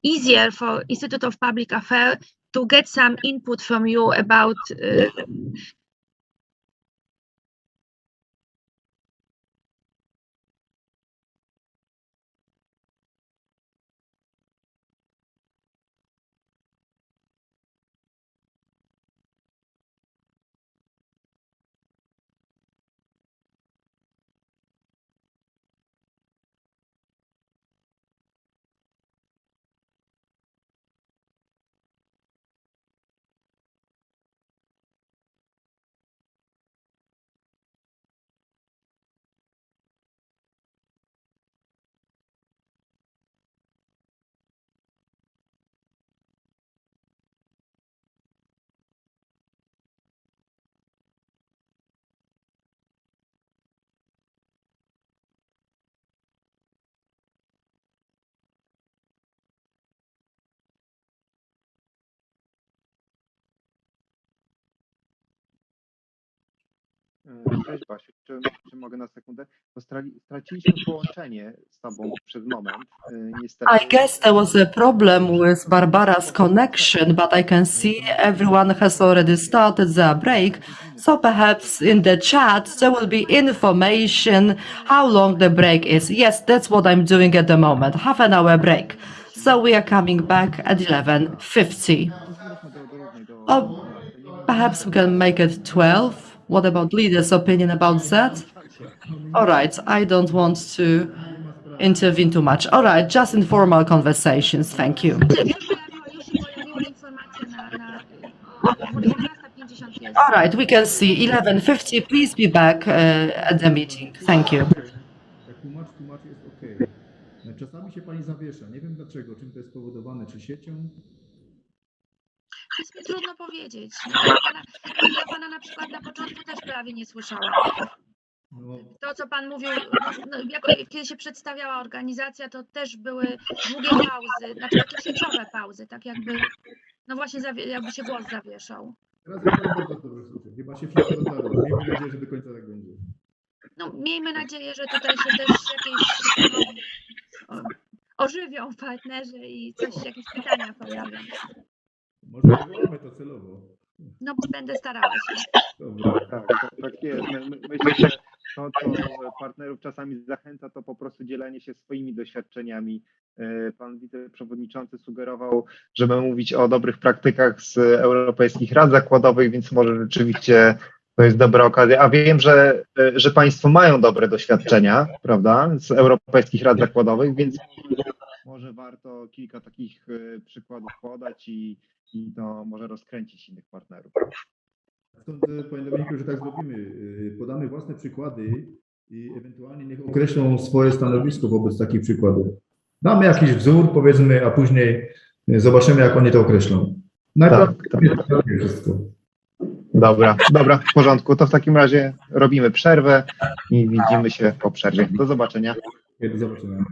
easier for Institute of Public Affairs to get some input from you about Cześć Basiu, czy mogę na sekundę? Bo straciliśmy połączenie z tobą przez moment, niestety. I guess there was a problem with Barbara's connection, but I can see everyone has already started their break. So perhaps in the chat there will be information how long the break is. Yes, that's what I'm doing at the moment, half an hour break. So we are coming back at 11:50. Oh, perhaps we can make it 12. What about leaders' opinion about that? All right, I don't want to intervene too much. All right, just informal conversations. Thank you. Już się pojawiła informacja o 12:50 jest. All right, we can see 11:50. Please be back at the meeting. Thank you. Jak tłumacz jest OK. Czasami się pani zawiesza. Nie wiem dlaczego, czym to jest spowodowane, czy siecią? Jest mi trudno powiedzieć. Ja pana na przykład na początku też prawie nie słyszałam. To, co pan mówił, kiedy się przedstawiała organizacja, to też były długie pauzy, znaczy takie sieciowe pauzy, tak jakby, no właśnie jakby się głos zawieszał. Teraz ja pana bardzo dobrze słyszę. Chyba się wszystko dotarło. Miejmy nadzieję, że do końca tak będzie. No, miejmy nadzieję, że tutaj się też jakieś ożywią partnerzy i jakieś pytania pojawią. Może wywołamy to celowo. No, będę starała się. Dobra. Tak jest. Myślę, że to, co partnerów czasami zachęca, to po prostu dzielenie się swoimi doświadczeniami. Pan wiceprzewodniczący sugerował, żeby mówić o dobrych praktykach z europejskich rad zakładowych, więc może rzeczywiście to jest dobra okazja. A wiem, że Państwo mają dobre doświadczenia, prawda, z europejskich rad zakładowych, więc może warto kilka takich przykładów podać i to może rozkręcić innych partnerów. Stąd, panie Dominiku, że tak zrobimy. Podamy własne przykłady i ewentualnie niech określą swoje stanowisko wobec takich przykładów. Damy jakiś wzór, powiedzmy, a później zobaczymy, jak oni to określą. Najpierw wszystko. Dobra, w porządku. To w takim razie robimy przerwę i widzimy się po przerwie. Do zobaczenia. Do zobaczenia.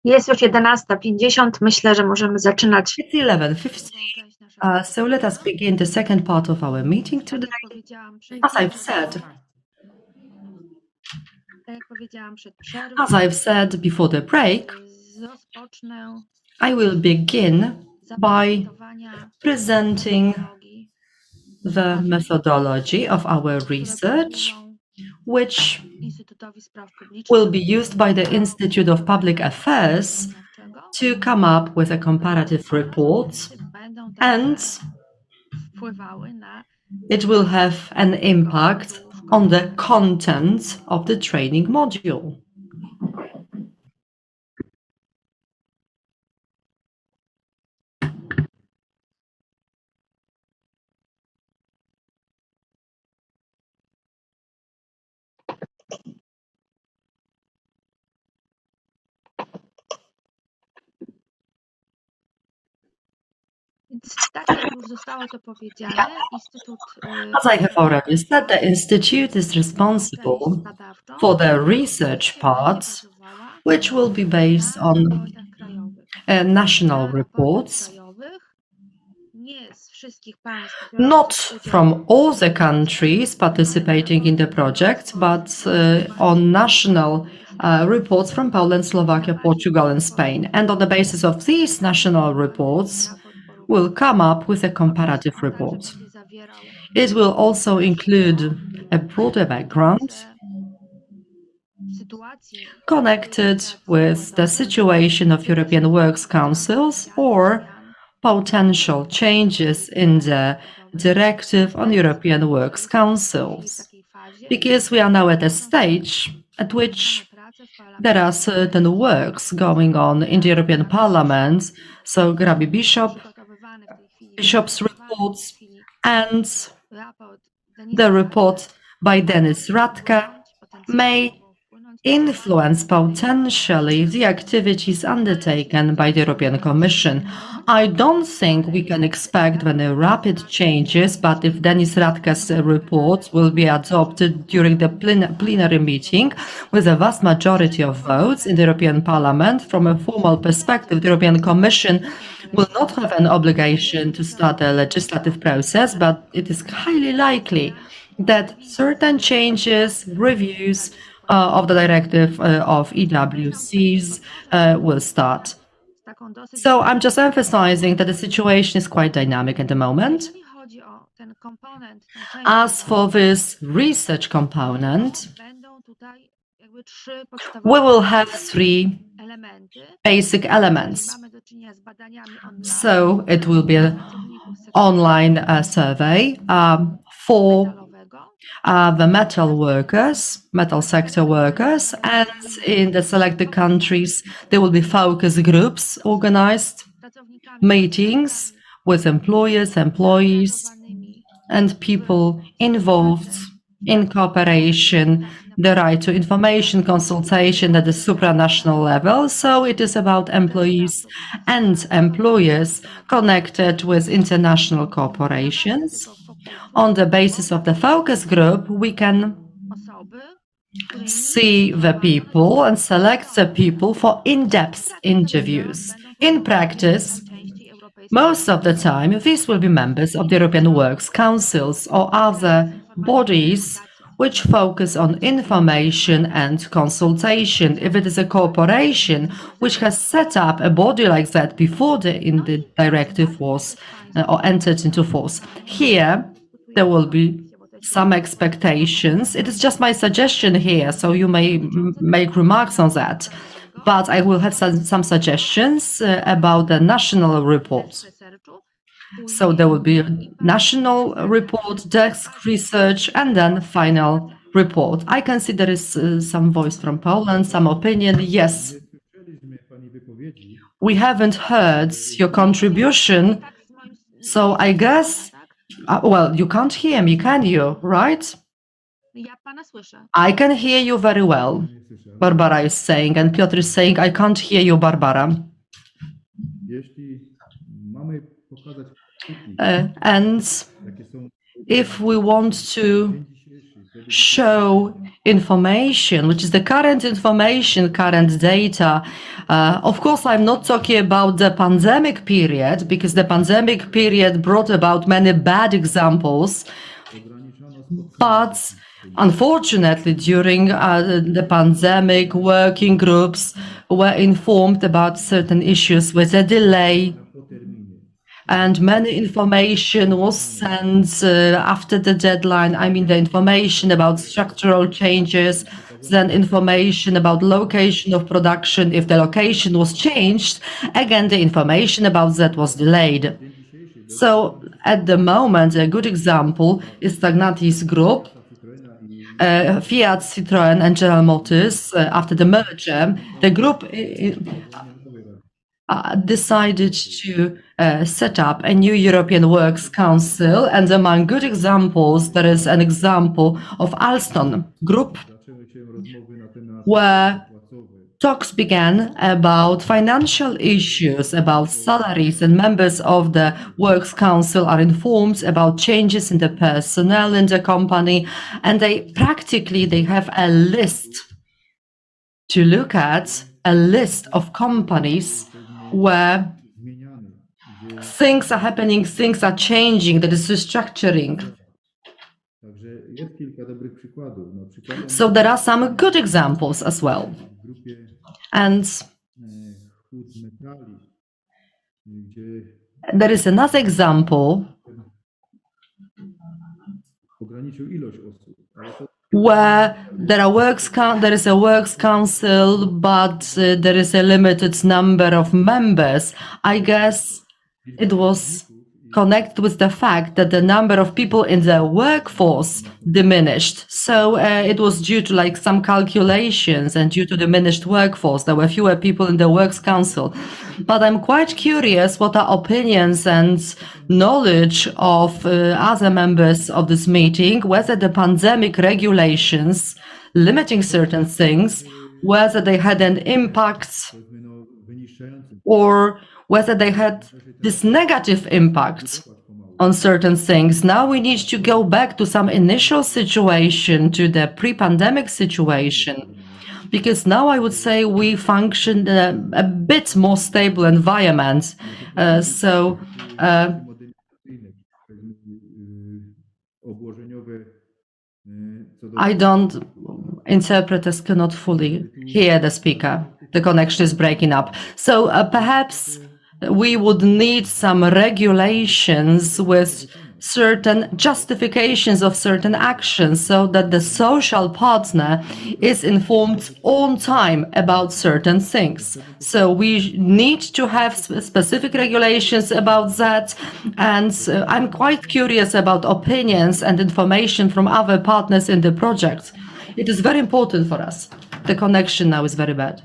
Jest już 11:50. Myślę, że możemy zaczynać. It's 11:50. So let us begin the second part of our meeting today. As I've said, before the break, I will begin by presenting the methodology of our research, which will be used by the Institute of Public Affairs to come up with a comparative report, and it will have an impact on the content of the training module. As I have already said, the Institute is responsible for the research part, which will be based on national reports, not from all the countries participating in the project, but on national reports from Poland, Slovakia, Portugal, and Spain. And on the basis of these national reports, we'll come up with a comparative report. It will also include a broader background connected with the situation of European Works Councils or potential changes in the Directive on European Works Councils, because we are now at a stage at which there are certain works going on in the European Parliament, so Grabi Bishop's reports and the report by Denis Radke may influence potentially the activities undertaken by the European Commission. I don't think we can expect any rapid changes, but if Denis Radke's report will be adopted during the plenary meeting with a vast majority of votes in the European Parliament, from a formal perspective, the European Commission will not have an obligation to start a legislative process, but it is highly likely that certain changes, reviews of the directive of EWCs will start. So I'm just emphasizing that the situation is quite dynamic at the moment. As for this research component, we will have three basic elements. So it will be an online survey for the metal sector workers, and in the selected countries there will be focus groups organized, meetings with employers, employees, and people involved in cooperation, the right to information consultation at the supranational level. So it is about employees and employers connected with international corporations. On the basis of the focus group, we can see the people and select the people for in-depth interviews. In practice, most of the time, these will be members of the European Works Councils or other bodies which focus on information and consultation. If it is a corporation which has set up a body like that before the directive was or entered into force, here there will be some expectations. It is just my suggestion here, so you may make remarks on that. But I will have some suggestions about the national reports. So there will be a national report, desk research, and then final report. I can see there is some voice from Poland, some opinion. Yes, we haven't heard your contribution, so I guess, well, you can't hear me, can you, right? I can hear you very well, Barbara is saying, and Piotr is saying, I can't hear you, Barbara. And if we want to show information, which is the current information, current data, of course, I'm not talking about the pandemic period, because the pandemic period brought about many bad examples. But unfortunately, during the pandemic, working groups were informed about certain issues with a delay. and many information was sent after the deadline. I mean, the information about structural changes, then information about location of production. If the location was changed, again, the information about that was delayed. So at the moment, a good example is Stagnatis Group, Fiat, Citroën, and General Motors. After the merger, the group decided to set up a new European Works Council, and among good examples, there is an example of Alstom Group, where talks began about financial issues, about salaries, and members of the Works Council are informed about changes in the personnel in the company, and they have a list to look at, a list of companies where things are happening, things are changing, there is restructuring. So there are some good examples as well. And there is another example where there is a works council, but there is a limited number of members. I guess it was connected with the fact that the number of people in the workforce diminished. So it was due to like some calculations and due to diminished workforce. There were fewer people in the Works Council. But I'm quite curious what are opinions and knowledge of other members of this meeting, whether the pandemic regulations limiting certain things, whether they had an impact or whether they had this negative impact on certain things. Now we need to go back to some initial situation, to the pre-pandemic situation, because now I would say we function in a bit more stable environment. Interpreters cannot fully hear the speaker. The connection is breaking up. So perhaps we would need some regulations with certain justifications of certain actions so that the social partner is informed on time about certain things. So we need to have specific regulations about that. And I'm quite curious about opinions and information from other partners in the project. It is very important for us. The connection now is very bad.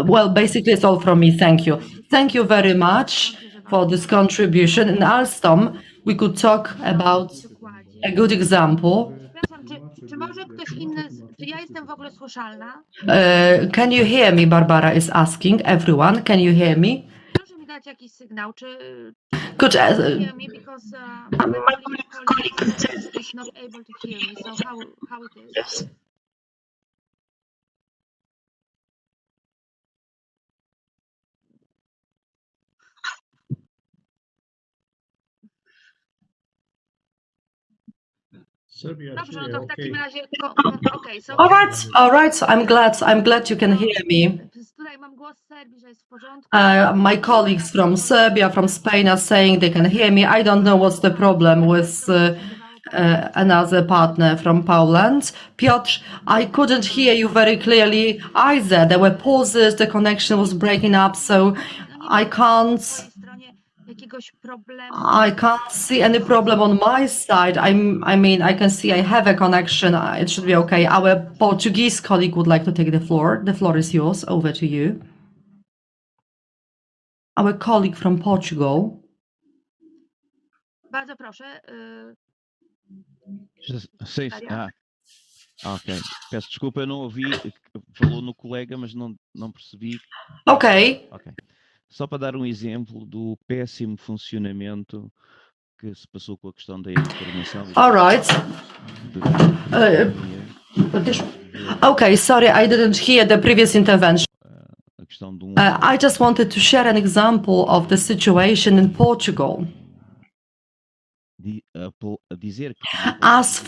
Well, basically, it's all from me. Thank you. Thank you very much for this contribution. In Alstom, we could talk about a good example. Czy może ktoś inny, czy ja jestem w ogóle słyszalna? Can you hear me? Barbara is asking. Everyone, can you hear me? Proszę mi dać jakiś sygnał, czy Could hear me, because my colleague is not able to hear me. So how it is? Dobrze, no to w takim razie, okay, so... All right. So I'm glad you can hear me. Tutaj mam głos z Serbii, że jest w porządku. My colleagues from Serbia, from Spain are saying they can hear me. I don't know what's the problem with another partner from Poland. Piotr, I couldn't hear you very clearly either. There were pauses, the connection was breaking up, so I can't see any problem on my side. I mean, I can see I have a connection. It should be okay. Our Portuguese colleague would like to take the floor. The floor is yours. Over to you. Our colleague from Portugal. Bardzo proszę. Sim, ok. Peço desculpa, eu não ouvi, falou no colega, mas não percebi. Ok. Só para dar um exemplo do péssimo funcionamento que se passou com a questão da informação. All right. Okay, sorry, I didn't hear the previous intervention. I just wanted to share an example of the situation in Portugal. As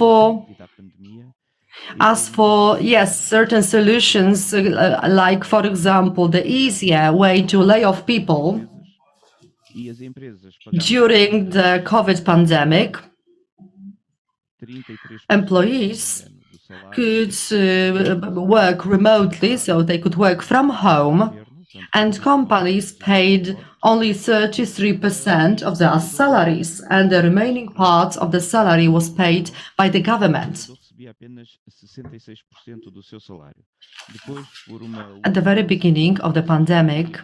for, yes, certain solutions, like, for example, the easier way to lay off people, During the COVID pandemic, employees could work remotely, so they could work from home, and companies paid only 33% of their salaries, and the remaining part of the salary was paid by the government. At the very beginning of the pandemic,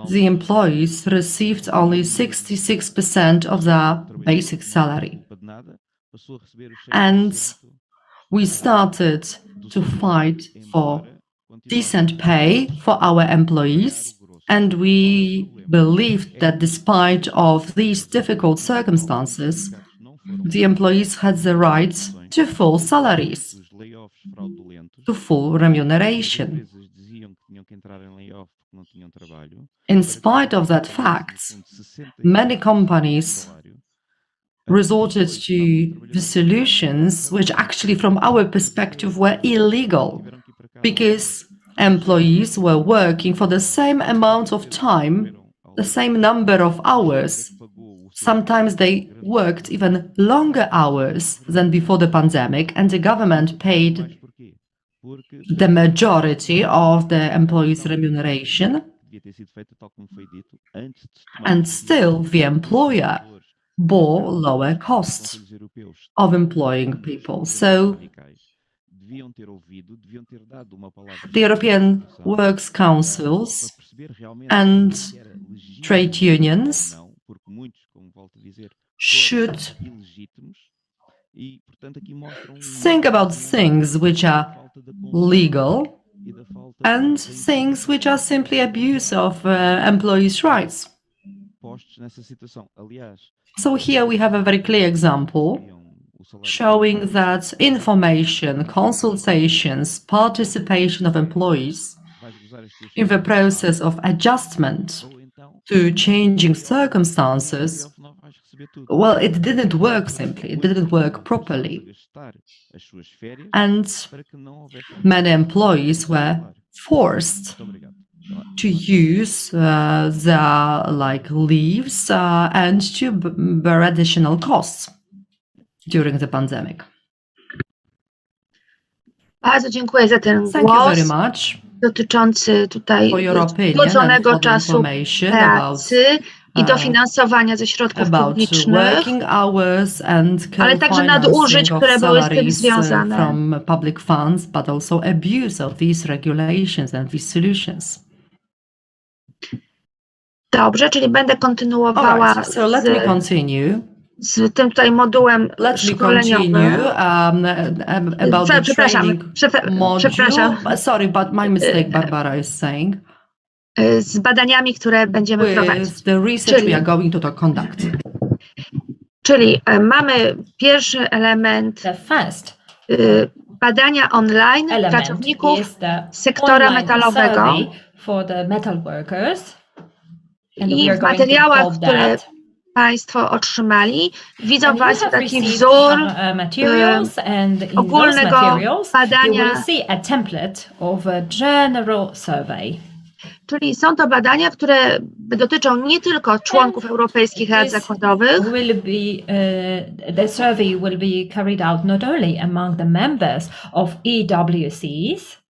the employees received only 66% of their basic salary. And we started to fight for decent pay for our employees, and we believed that despite of these difficult circumstances, the employees had the right to full salaries, to full remuneration. In spite of that fact, many companies resorted to the solutions which actually from our perspective were illegal, because employees were working for the same amount of time, the same number of hours. Sometimes they worked even longer hours than before the pandemic, and the government paid the majority of the employees' remuneration, and still the employer bore lower costs of employing people. So the European Works Councils and trade unions should think about things which are legal and things which are simply abuse of employees' rights. So here we have a very clear example showing that information, consultations, participation of employees in the process of adjustment to changing circumstances, well, it didn't work simply, it didn't work properly. And many employees were forced to use their leaves and to bear additional costs during the pandemic. Bardzo dziękuję za ten głos dotyczący tutaj skróconego czasu pracy i dofinansowania ze środków publicznych, ale także nadużyć, które były z tym związane. From public funds, but also abuse of these regulations and these solutions. Dobrze, czyli będę kontynuowała z tym tutaj modułem szkoleniowym. Przepraszam. Sorry, but my mistake, Barbara is saying. Z badaniami, które będziemy prowadzić. The research we are going to conduct. Czyli mamy pierwszy element badania online pracowników sektora metalowego. I w materiałach, które Państwo otrzymali, widzą Państwo taki wzór ogólnego badania. Czyli są to badania, które dotyczą nie tylko członków europejskich rad zakładowych, the survey will be carried out not only among the members of EWCs,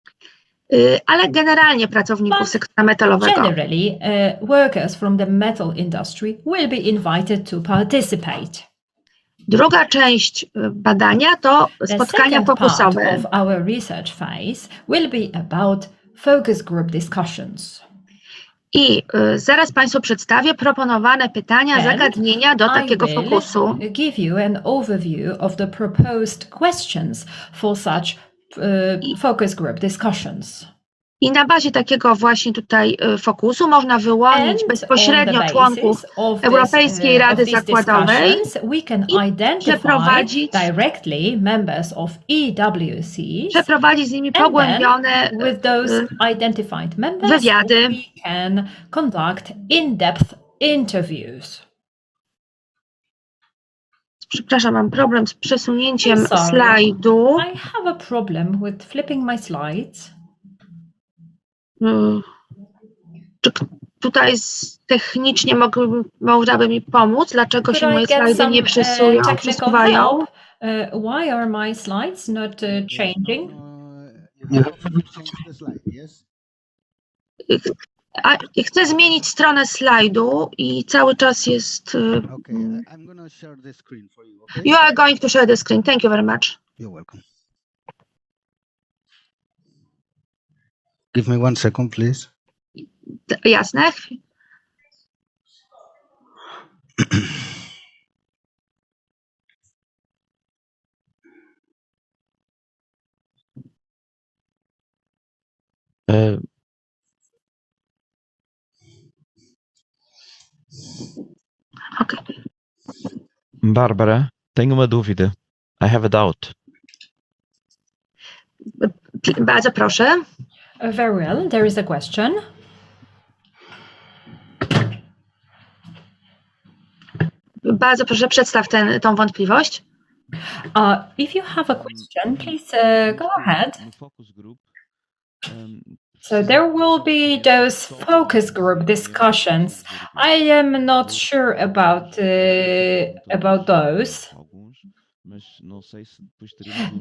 ale generalnie pracowników sektora metalowego. Generally, workers from the metal industry will be invited to participate. Druga część badania to spotkania fokusowe. The second part of our research phase will be about focus group discussions. I zaraz Państwu przedstawię proponowane pytania, zagadnienia do takiego fokusu. Give you an overview of the proposed questions for such focus group discussions. I na bazie takiego właśnie tutaj fokusu można wyłonić bezpośrednio członków Europejskiej Rady Zakładowej i przeprowadzić z nimi pogłębione wywiady. We can conduct in-depth interviews. Przepraszam, mam problem z przesunięciem slajdu. I have a problem with flipping my slides. tutaj technicznie mogłaby mi pomóc, dlaczego się moje slajdy nie przesuwają. Why are my slides not changing? You have to change the slide, yes? Chcę zmienić stronę slajdu i cały czas jest... Okay, I'm going to share the screen for you, okay? You are going to share the screen. Thank you very much. You're welcome. Give me 1 second, please. Jasne. Okay. Bárbara, tenho uma dúvida. I have a doubt. Bardzo proszę. Very well, there is a question. Bardzo proszę, przedstaw tą wątpliwość. If you have a question, please go ahead. So there will be those focus group discussions. I am not sure about those.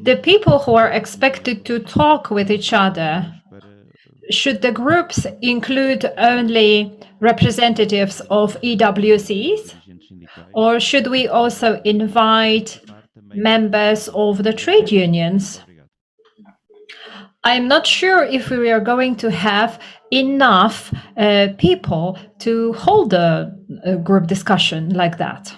The people who are expected to talk with each other, should the groups include only representatives of EWCs, or should we also invite members of the trade unions? I'm not sure if we are going to have enough people to hold a group discussion like that.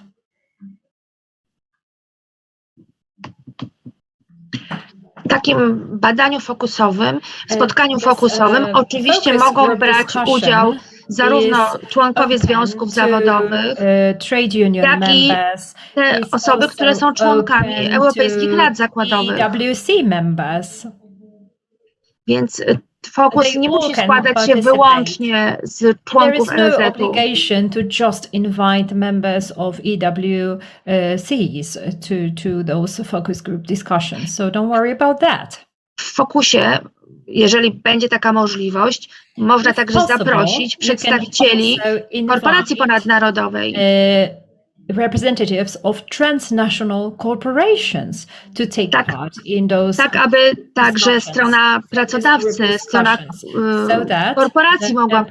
W takim badaniu fokusowym, spotkaniu fokusowym oczywiście mogą brać udział zarówno członkowie związków zawodowych, jak i te osoby, które są członkami europejskich rad zakładowych. EWC members. Więc fokus nie musi składać się wyłącznie z członków There is no NZ-u. obligation to just invite members of EWCs to those focus group discussions, so don't worry about that. W fokusie, jeżeli będzie taka możliwość, można także zaprosić przedstawicieli korporacji ponadnarodowej. Representatives of transnational corporations to take part in those tak, aby także strona pracodawcy, strona korporacji mogła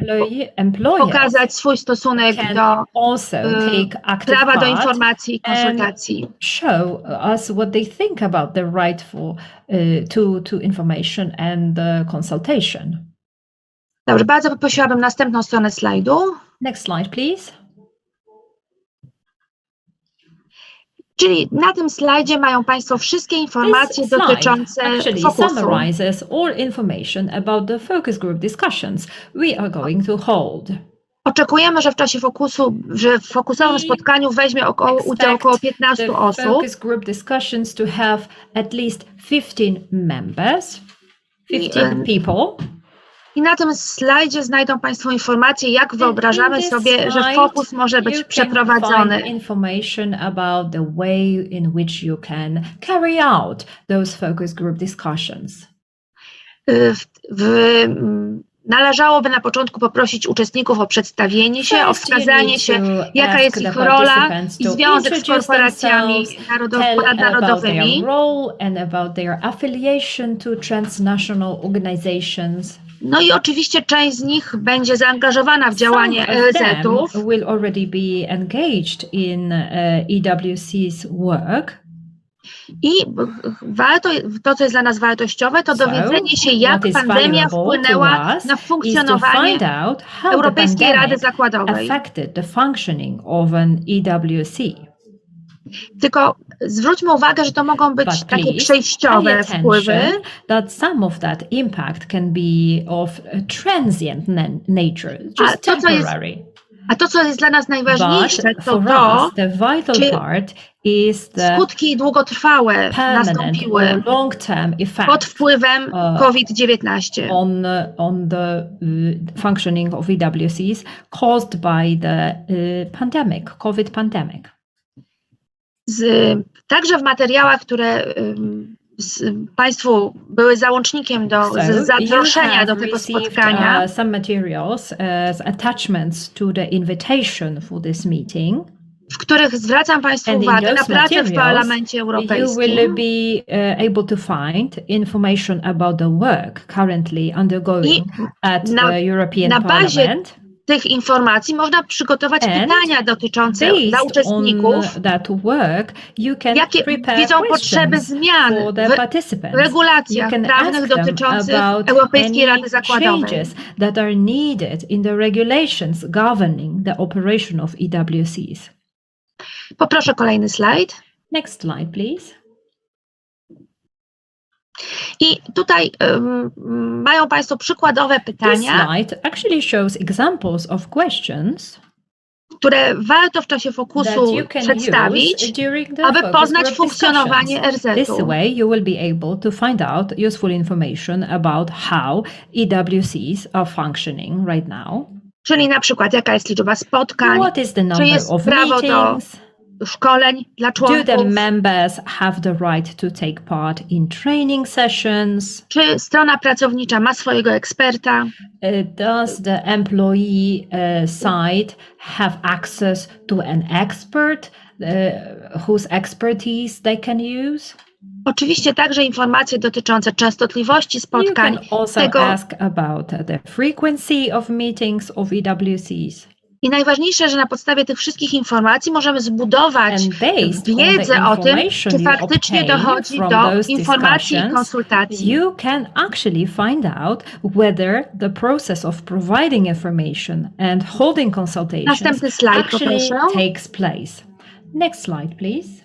pokazać swój stosunek do prawa do informacji i konsultacji. Show us what they think about the right to information and consultation. Dobrze, bardzo poprosiłabym następną stronę slajdu. Next slide, please. Czyli na tym slajdzie mają Państwo wszystkie informacje dotyczące fokusu. Summarizes all information about the focus group discussions we are going to hold. Oczekujemy, że w czasie fokusu, że w fokusowym spotkaniu weźmie udział około 15 osób. Focus group discussions to have at least 15 members, 15 people. I na tym slajdzie znajdą Państwo informacje, jak wyobrażamy sobie, że fokus może być przeprowadzony. Information about the way in which you can carry out those focus group discussions. Należałoby na początku poprosić uczestników o przedstawienie się, o wskazanie się, jaka jest ich rola i związek z korporacjami ponadnarodowymi. No i oczywiście część z nich będzie zaangażowana w działanie EZ-ów. Will already be engaged in EWC's work. I to, co jest dla nas wartościowe, to dowiedzenie się, jak pandemia wpłynęła na funkcjonowanie Europejskiej Rady Zakładowej. Tylko zwróćmy uwagę, że to mogą być takie przejściowe wpływy. That some of that impact can be of a transient nature, just temporary. A to, co jest dla nas najważniejsze, to skutki długotrwałe nastąpiły pod wpływem COVID-19. On the functioning of EWCs caused by the COVID pandemic. Także w materiałach, które Państwu były załącznikiem do So zaproszenia you do have tego received spotkania, some materials as attachments to the invitation for this meeting. w których zwracam Państwu And in uwagę na those pracę w materials, Parlamencie you Europejskim. will be able to find information about the work currently undergoing at the European Parliament. Tych informacji można przygotować pytania dotyczące dla Based uczestników, on that work, you can jakie prepare widzą potrzeby questions zmian for the w participants. regulacjach You can prawnych ask them dotyczących about Europejskiej any Rady Zakładowej. changes that are needed in the regulations governing the operation of EWCs. Poproszę kolejny slajd. Next slide, please. I tutaj mają Państwo przykładowe This pytania, slide actually shows examples of questions które warto w czasie that fokusu you can przedstawić, use during the aby focus poznać group funkcjonowanie discussions. This RZ-u. way you will be able to find out useful information about how EWCs are functioning right now. Czyli na przykład jaka jest liczba spotkań, What is the czy number jest of prawo do meetings? szkoleń dla Do the członków, members have the right to take part in training sessions? czy strona pracownicza ma swojego eksperta, Does the employee side have access to an expert whose expertise they can use? Oczywiście także informacje dotyczące częstotliwości You spotkań, can also tego ask about the frequency of meetings of EWCs. i najważniejsze, że na podstawie tych wszystkich informacji możemy zbudować And based on the wiedzę o tym, information czy you faktycznie obtain dochodzi from do those informacji i discussions, konsultacji. you can actually find out whether the process of providing information and holding consultations Następny slajd, actually poproszę. takes place. Next slide, please.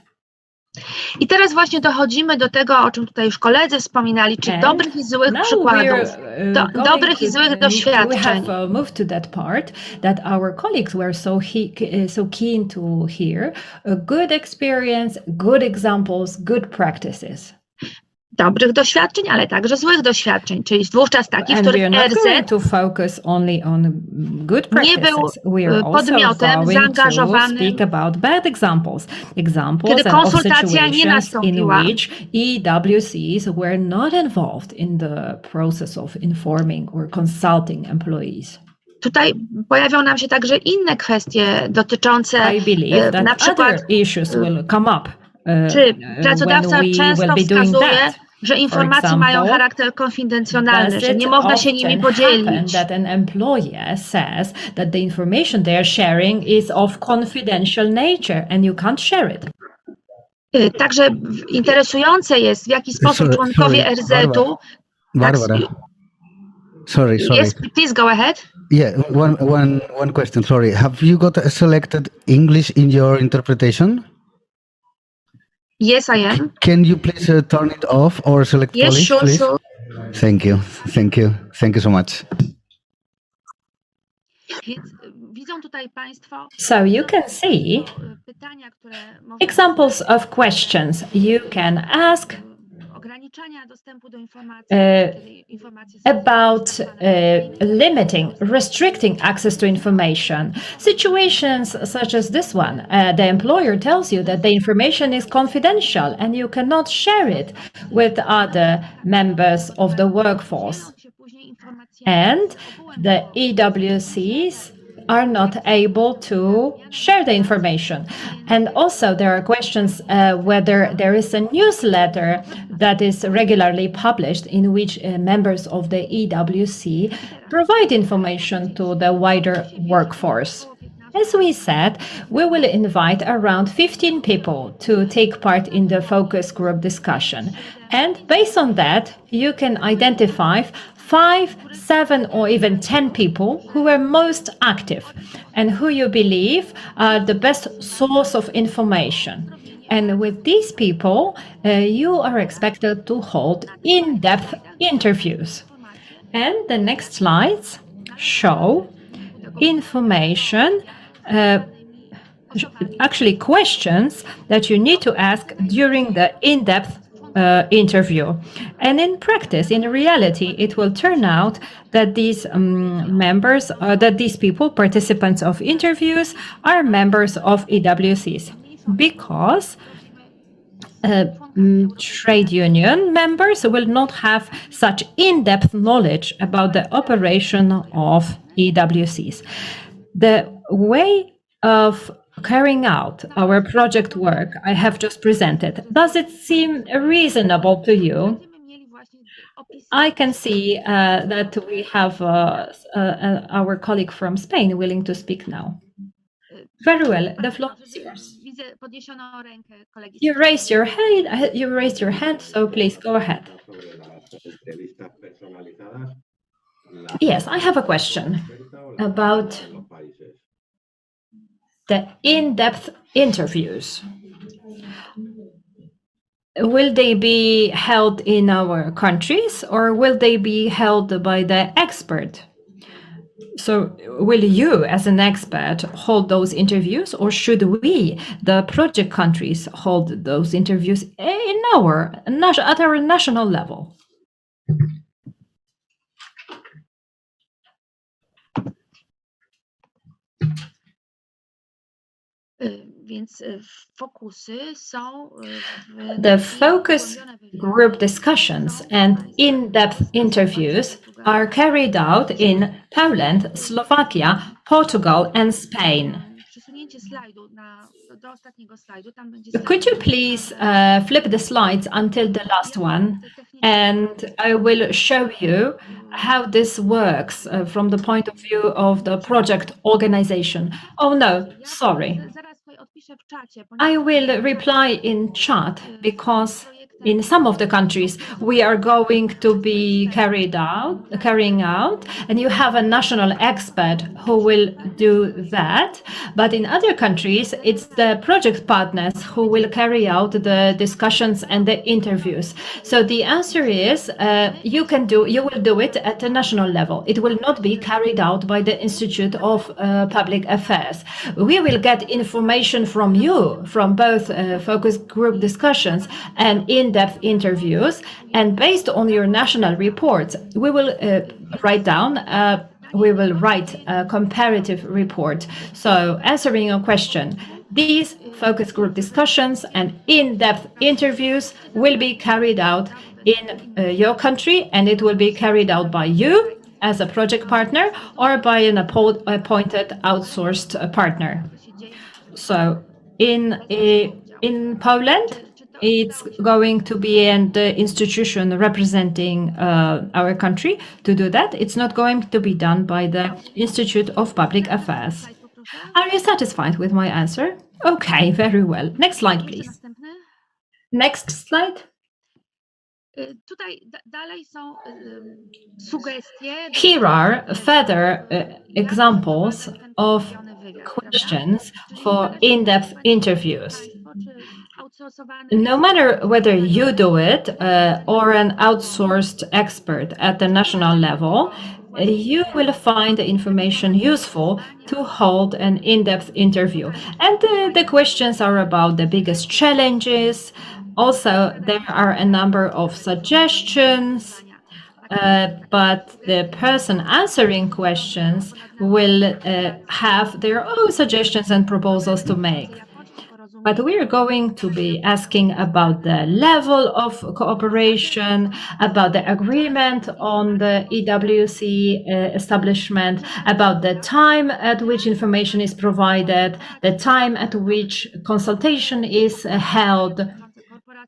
I teraz właśnie dochodzimy do tego, o czym tutaj już koledzy wspominali, czy And dobrych i złych now przykładów, we're dobrych i złych we doświadczeń. have moved to that part that our colleagues were so keen to hear. A good experience, good examples, good practices. Dobrych doświadczeń, ale także złych doświadczeń, czyli wówczas takich, w And we których are not going RZ to focus only on good nie był practices. We are also podmiotem going to zaangażowanym, speak about bad examples kiedy and of konsultacja nie situations in nastąpiła. which EWCs were not involved in the process of informing or consulting employees. Tutaj pojawią nam się także inne kwestie dotyczące I believe na that przykład, other issues will come up czy pracodawca when we często will be doing wskazuje, that. że informacje example, mają charakter konfidencjonalny, Does że it nie można się nimi often happen podzielić. that an employer says that the information they are sharing is of confidential nature and you can't share it? Także interesujące jest, w jaki sposób członkowie RZ-u... Barbara. Sorry. Yes, please go ahead. Yeah, one question. Sorry. Have you got selected English in your interpretation? Yes, I am. Can you please turn it off or select Yes, Polish, sure, please? sure. Thank you so much. Więc widzą tutaj Państwo So you can see pytania, które examples of questions you can ask ograniczania dostępu do informacji, kiedy informacje są about limiting, restricting access to information. Situations such as this one, the employer tells you that the information is confidential and you cannot share it with other members of the workforce. And the EWCs are not able to share the information. And also there are questions whether there is a newsletter that is regularly published in which members of the EWC provide information to the wider workforce. As we said, we will invite around 15 people to take part in the focus group discussion. And based on that, you can identify 5, 7, or even 10 people who are most active and who you believe are the best source of information. And with these people, you are expected to hold in-depth interviews. And the next slides show information, actually questions that you need to ask during the in-depth interview. And in practice, in reality, it will turn out that these these people, participants of interviews, are members of EWCs, because trade union members will not have such in-depth knowledge about the operation of EWCs. The way of carrying out our project work I have just presented, does it seem reasonable to you? I can see that we have our colleague from Spain willing to speak now. Very well, the floor is yours. You raised your hand, so please go ahead. Yes, I have a question about the in-depth interviews. Will they be held in our countries or will they be held by the expert? So will you as an expert hold those interviews or should we, the project countries, hold those interviews in at our national level? The focus group discussions and in-depth interviews are carried out in Poland, Slovakia, Portugal, and Spain. Could you please flip the slides until the last one, and I will show you how this works from the point of view of the project organization. Oh no, sorry. I will reply in chat because in some of the countries we are going to be carrying out, and you have a national expert who will do that. But in other countries, it's the project partners who will carry out the discussions and the interviews. So the answer is you will do it at a national level. It will not be carried out by the Institute of Public Affairs. We will get information from you, from both focus group discussions and in-depth interviews, and based on your national reports, we will write a comparative report. So answering your question, these focus group discussions and in-depth interviews will be carried out in your country, and it will be carried out by you as a project partner or by an appointed outsourced partner. So in Poland, it's going to be an institution representing our country to do that. It's not going to be done by the Institute of Public Affairs. Are you satisfied with my answer? Okay, very well. Next slide, please. Next slide. Here are further examples of questions for in-depth interviews. No matter whether you do it or an outsourced expert at the national level, you will find the information useful to hold an in-depth interview. And the questions are about the biggest challenges. Also, there are a number of suggestions, but the person answering questions will have their own suggestions and proposals to make. But we're going to be asking about the level of cooperation, about the agreement on the EWC establishment, about the time at which information is provided, the time at which consultation is held.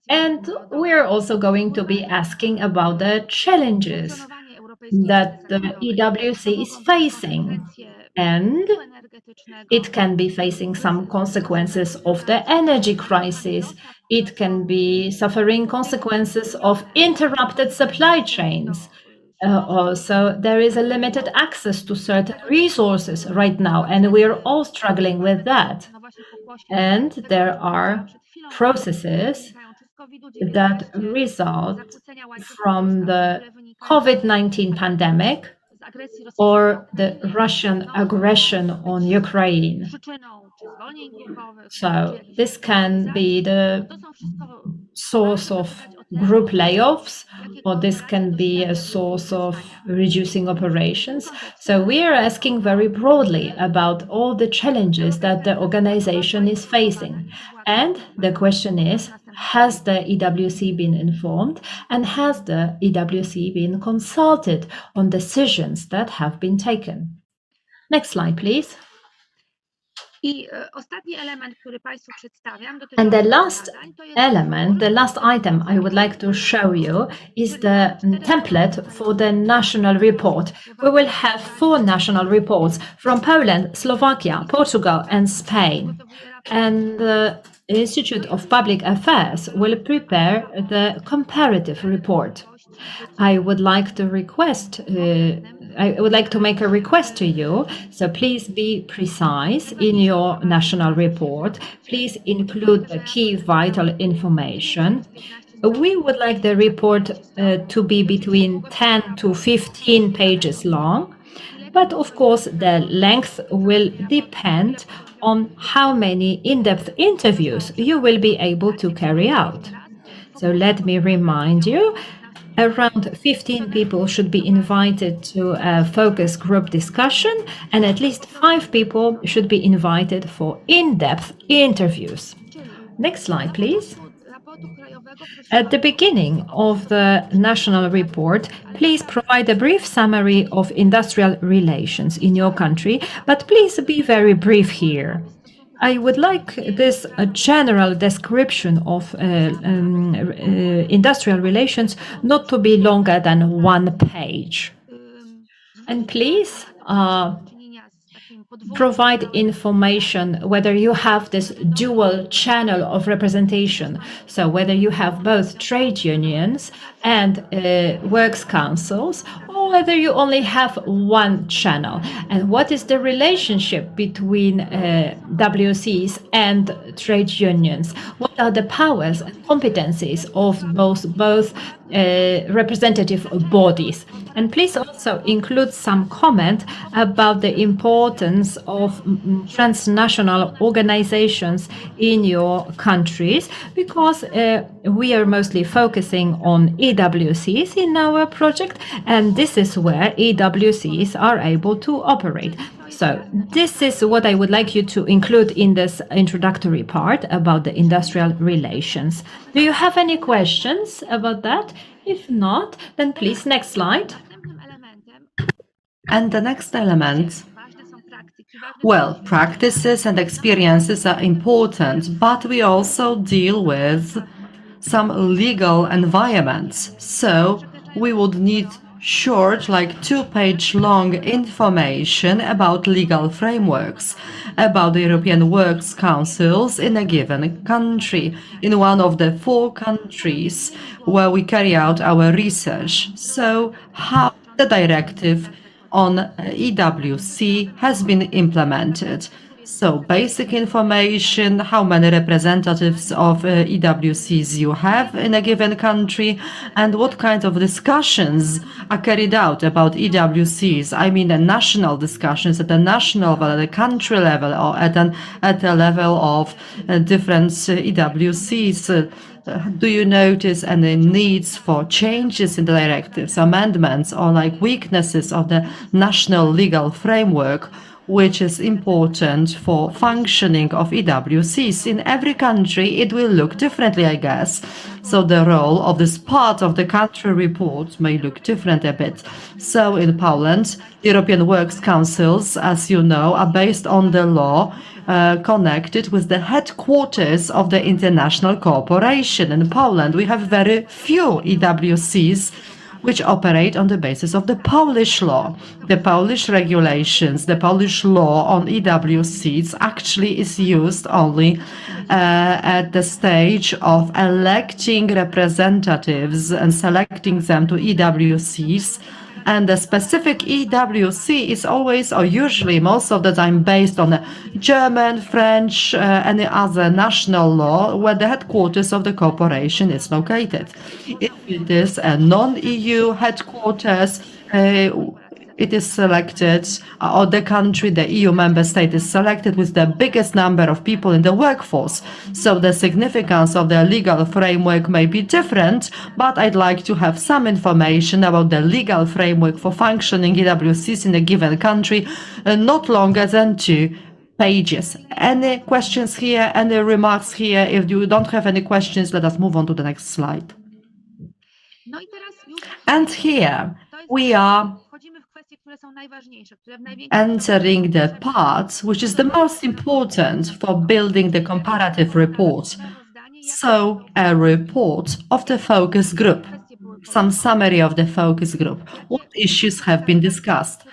And we're also going to be asking about the challenges that the EWC is facing. And it can be facing some consequences of the energy crisis. It can be suffering consequences of interrupted supply chains. Also, there is a limited access to certain resources right now, and we are all struggling with that. And there are processes that result from the COVID-19 pandemic or the Russian aggression on Ukraine. So this can be the source of group layoffs, or this can be a source of reducing operations. So we are asking very broadly about all the challenges that the organization is facing. And the question is, has the EWC been informed, and has the EWC been consulted on decisions that have been taken? Next slide, please. I ostatni element, który Państwu przedstawiam, And the dotyczący last zadań, to jest element, the last item I would like to show you is the template for the national report. We will have 4 national reports from Poland, Slovakia, Portugal, and Spain. And the Institute of Public Affairs will prepare the comparative report. I would like to make a request to you. So please be precise in your national report. Please include the key vital information. We would like the report to be between 10 to 15 pages long. But of course, the length will depend on how many in-depth interviews you will be able to carry out. So let me remind you, around 15 people should be invited to a focus group discussion, and at least 5 people should be invited for in-depth interviews. Next slide, please. At the beginning of the national report, please provide a brief summary of industrial relations in your country, but please be very brief here. I would like this general description of industrial relations not to be longer than 1 page. And please provide information whether you have this dual channel of representation, so whether you have both trade unions and works councils, or whether you only have one channel, and what is the relationship between WCs and trade unions, what are the powers and competencies of both representative bodies. And please also include some comment about the importance of transnational organizations in your countries, because we are mostly focusing on EWCs in our project, and this is where EWCs are able to operate. So this is what I would like you to include in this introductory part about the industrial relations. Do you have any questions about that? If not, then please, next slide. And the next element, well, practices and experiences are important, but we also deal with some legal environments. So we would need short, like 2-page long information about legal frameworks, about the European Works Councils in a given country, in one of the 4 countries where we carry out our research. So how the directive on EWC has been implemented. So basic information, how many representatives of EWCs you have in a given country, and what kind of discussions are carried out about EWCs. I mean the national discussions at the national level, at the country level, or at a level of different EWCs. Do you notice any needs for changes in the directives, amendments, or like weaknesses of the national legal framework, which is important for functioning of EWCs? In every country, it will look differently, I guess. So the role of this part of the country report may look different a bit. So in Poland, European Works Councils, as you know, are based on the law connected with the headquarters of the international corporation. In Poland, we have very few EWCs which operate on the basis of the Polish law. The Polish regulations, the Polish law on EWCs actually is used only at the stage of electing representatives and selecting them to EWCs. And the specific EWC is always, or usually most of the time, based on the German, French, any other national law where the headquarters of the corporation is located. If it is a non-EU headquarters, it is selected, or the country, the EU member state is selected with the biggest number of people in the workforce. So the significance of the legal framework may be different, but I'd like to have some information about the legal framework for functioning EWCs in a given country, not longer than 2 pages. Any questions here? Any remarks here? If you don't have any questions, let us move on to the next slide. No i teraz już And here to jest we are wchodzimy w kwestie, które są najważniejsze, które w największym entering the part which is the most important for building the comparative report. So, a report of the focus group, some summary of the focus group. What issues have been discussed?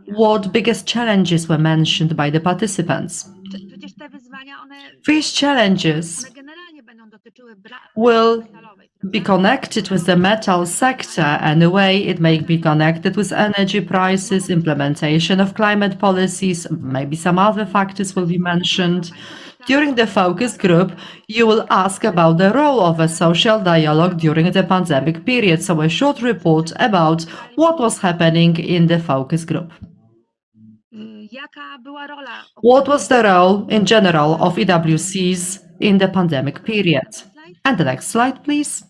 What biggest challenges were mentioned by the participants? Przecież te wyzwania, one These challenges generalnie będą dotyczyły will metalowej. be connected with the metal sector, and a way it may be connected with energy prices, implementation of climate policies, maybe some other factors will be mentioned. During the focus group, you will ask about the role of a social dialogue during the pandemic period, so a short report about what was happening in the focus group. Jaka była rola What was the role in general of EWCs in the pandemic period? And the next slide, please.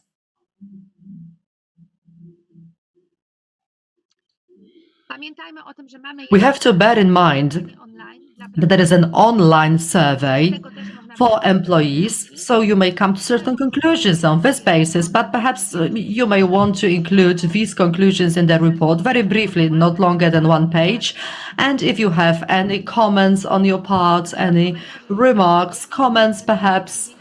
Pamiętajmy o tym, że mamy We have to bear in mind that there is an online survey for employees, so you may come to certain conclusions on this basis, but perhaps you may want to include these conclusions in the report very briefly, not longer than 1 page. And if you have any comments on your part, any remarks, comments perhaps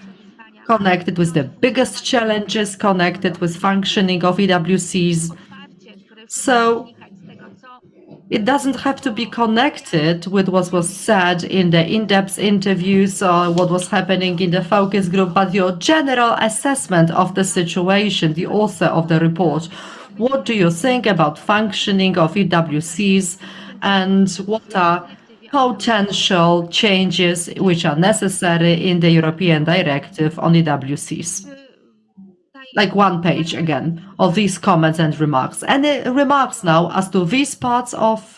connected with the biggest challenges, connected with functioning of EWCs, so it doesn't have to be connected with what was said in the in-depth interviews or what was happening in the focus group, but your general assessment of the situation, the author of the report. What do you think about functioning of EWCs and what are potential changes which are necessary in the European Directive on EWCs? Like 1 page again of these comments and remarks. Any remarks now as to these parts of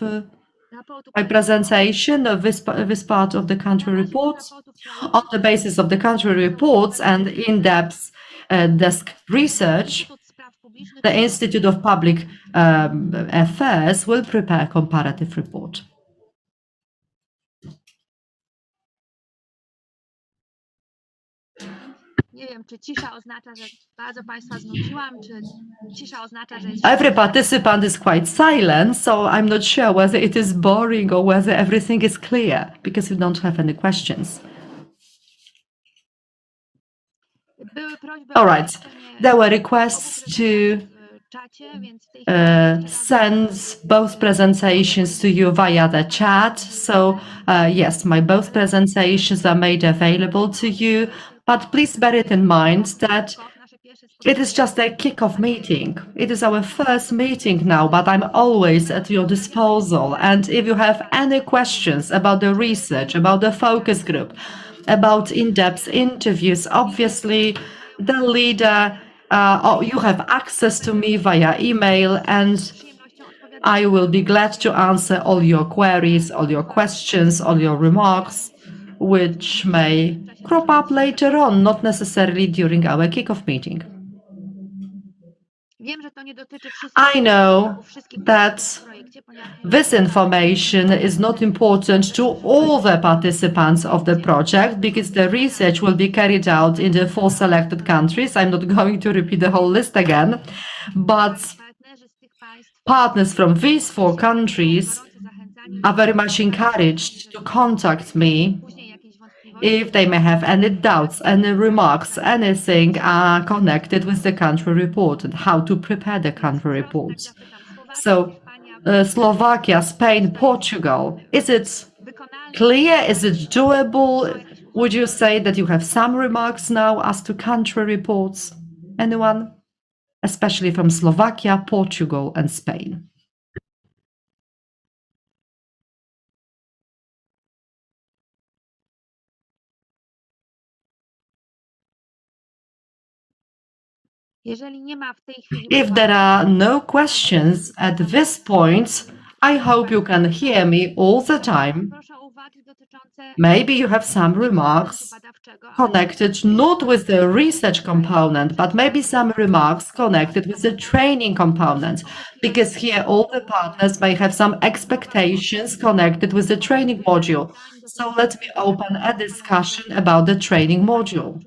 my presentation, of this part of the country reports? On the basis of the country reports and in-depth desk research, the Institute of Public Affairs will prepare a comparative report. Nie wiem, czy cisza oznacza, że bardzo Państwa znudziłam, czy cisza oznacza, że jest... Every participant is quite silent, so I'm not sure whether it is boring or whether everything is clear, because we don't have any questions. All right, there were requests to send both presentations to you via the chat. So yes, my both presentations are made available to you, but please bear it in mind that it is just a kick-off meeting. It is our first meeting now, but I'm always at your disposal. And if you have any questions about the research, about the focus group, about in-depth interviews, obviously the leader, you have access to me via email, and I will be glad to answer all your queries, all your questions, all your remarks, which may crop up later on, not necessarily during our kick-off meeting. I know that this information is not important to all the participants of the project because the research will be carried out in the 4 selected countries. I'm not going to repeat the whole list again, but partners from these 4 countries are very much encouraged to contact me if they may have any doubts, any remarks, anything connected with the country report and how to prepare the country report. So, Slovakia, Spain, Portugal, is it clear? Is it doable? Would you say that you have some remarks now as to country reports? Anyone? Especially from Slovakia, Portugal, and Spain. If there are no questions at this point, I hope you can hear me all the time. Maybe you have some remarks connected not with the research component, but maybe some remarks connected with the training component, because here all the partners may have some expectations connected with the training module. So let me open a discussion about the training module.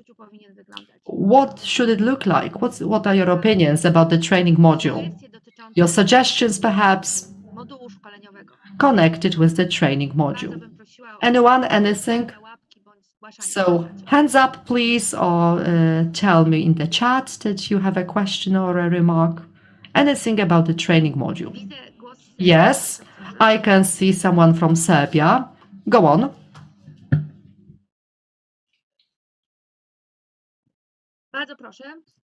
What should it look like? What are your opinions about the training module? Your suggestions, perhaps, connected with the training module. Anyone, anything? So hands up, please, or tell me in the chat that you have a question or a remark. Anything about the training module? Yes, I can see someone from Serbia. Go on.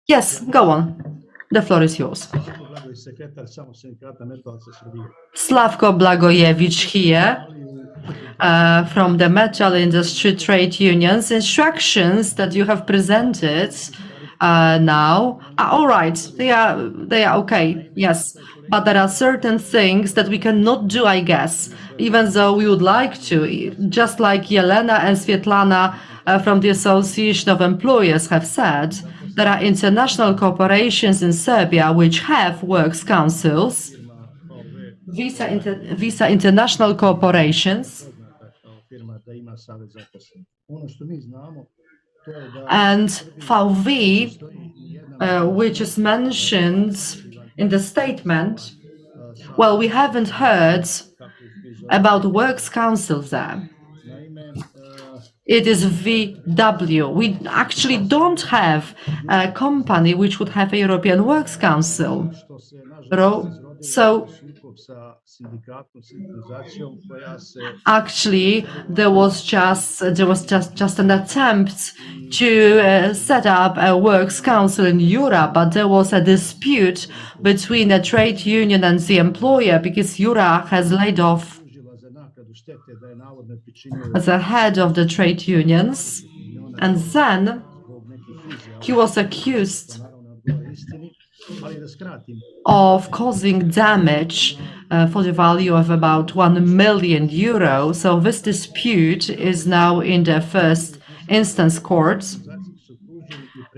Yes, go on. The floor is yours. Slavko Blagojevich here. From the metal industry trade unions, instructions that you have presented now are all right. They are okay. Yes, but there are certain things that we cannot do, I guess, even though we would like to. Just like Jelena and Svetlana from the Association of Employers have said, there are international corporations in Serbia which have works councils. Visa International Corporations. And VV, which is mentioned in the statement, well, we haven't heard about works councils there. It is VW. We actually don't have a company which would have a European Works Council. So actually, there was just an attempt to set up a works council in Europe, but there was a dispute between the trade union and the employer because Jura has laid off the head of the trade unions, and then he was accused of causing damage for the value of about 1 million euro. So this dispute is now in the first instance court.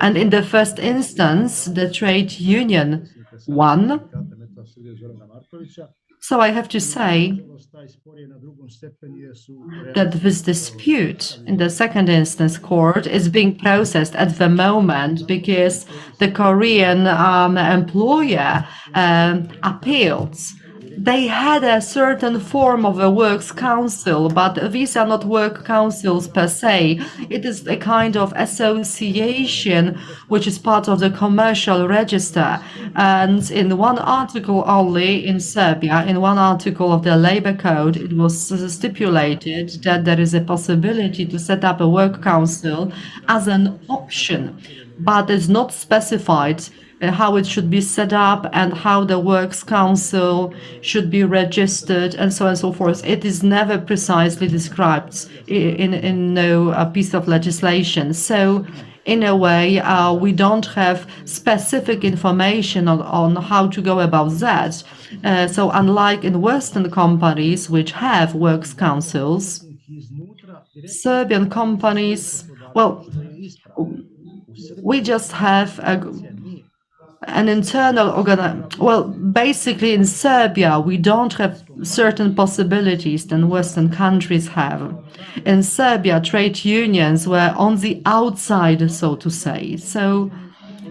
And in the first instance, the trade union won. So I have to say that this dispute in the second instance court is being processed at the moment because the Korean employer appealed. They had a certain form of a works council, but these are not work councils per se. It is a kind of association which is part of the commercial register. And in one article only in Serbia, in one article of the labor code, it was stipulated that there is a possibility to set up a work council as an option, but it's not specified how it should be set up and how the Works Council should be registered and so on and so forth. It is never precisely described in no piece of legislation. So in a way, we don't have specific information on how to go about that. So unlike in Western companies, which have Works Councils, Serbian companies, well, we just have an internal basically in Serbia, we don't have certain possibilities than Western countries have. In Serbia, trade unions were on the outside, so to say. So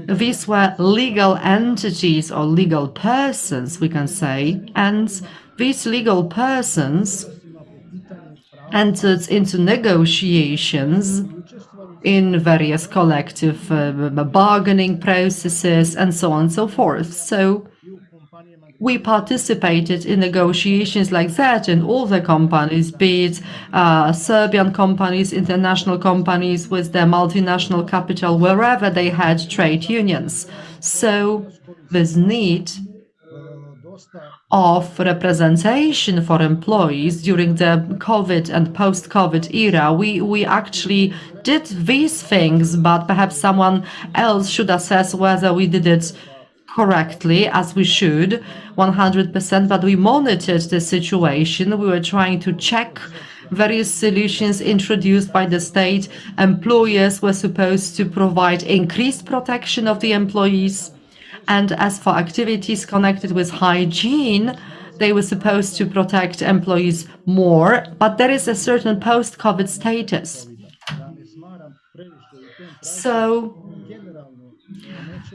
these were legal entities or legal persons, we can say, and these legal persons entered into negotiations in various collective bargaining processes and so on and so forth. So we participated in negotiations like that in all the companies, be it Serbian companies, international companies with their multinational capital, wherever they had trade unions. So this need of representation for employees during the COVID and post-COVID era, we actually did these things, but perhaps someone else should assess whether we did it correctly, as we should, 100%, but we monitored the situation. We were trying to check various solutions introduced by the state. Employers were supposed to provide increased protection of the employees. And as for activities connected with hygiene, they were supposed to protect employees more, but there is a certain post-COVID status. So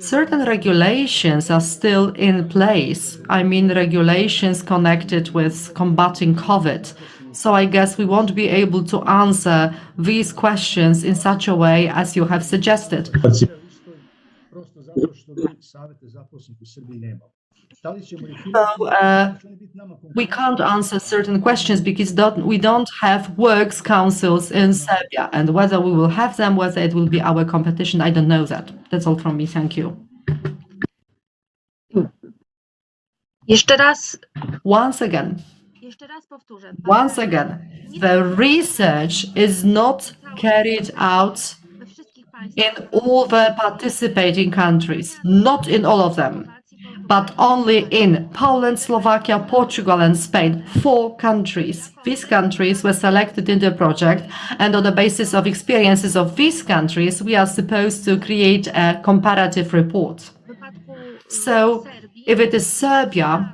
certain regulations are still in place. I mean, regulations connected with combating COVID. So I guess we won't be able to answer these questions in such a way as you have suggested. So, we can't answer certain questions because we don't have works councils in Serbia, and whether we will have them, whether it will be our competition, I don't know that. That's all from me. Thank you. Jeszcze raz, Once again, jeszcze raz powtórzę. once again, the research is not carried out We wszystkich in państwach all the participating countries, not in all of them, but only in Poland, Slovakia, Portugal, and Spain, 4 countries. These countries were selected in the project, and on the basis of experiences of these countries, we are supposed to create a comparative report. w wypadku So, Serbii, if it is Serbia,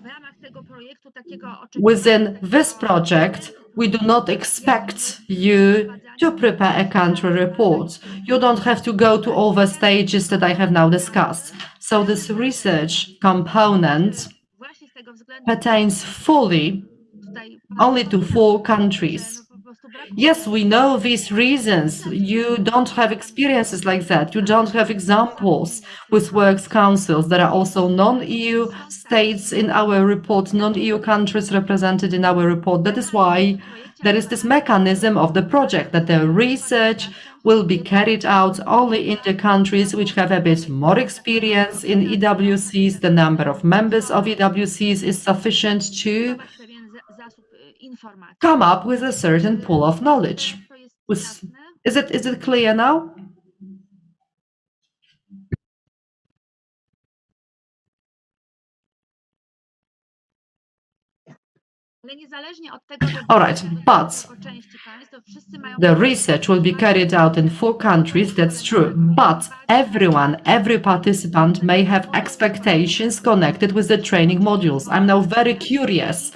w ramach tego projektu takiego within this project, we do not expect you to prepare a country report. You don't have to go to all the stages that I have now discussed. So this research component właśnie z tego względu pertains fully tutaj only to 4 countries. po prostu brakuje Yes, we know these reasons. You don't have experiences like that. You don't have examples with works councils. There are also non-EU states in our report, non-EU countries represented in our report. That is why there is this mechanism of the project that the research will be carried out only in the countries which have a bit more experience in EWCs. The number of members of EWCs is sufficient to pewien zasób informacji. come up with a certain pool of knowledge. To jest jasne. Is it clear now? Ale niezależnie od tego, że All right, but po części państw, to wszyscy mają the research will be carried out in 4 countries, that's true. But every participant may have expectations connected with the training modules. I'm now very curious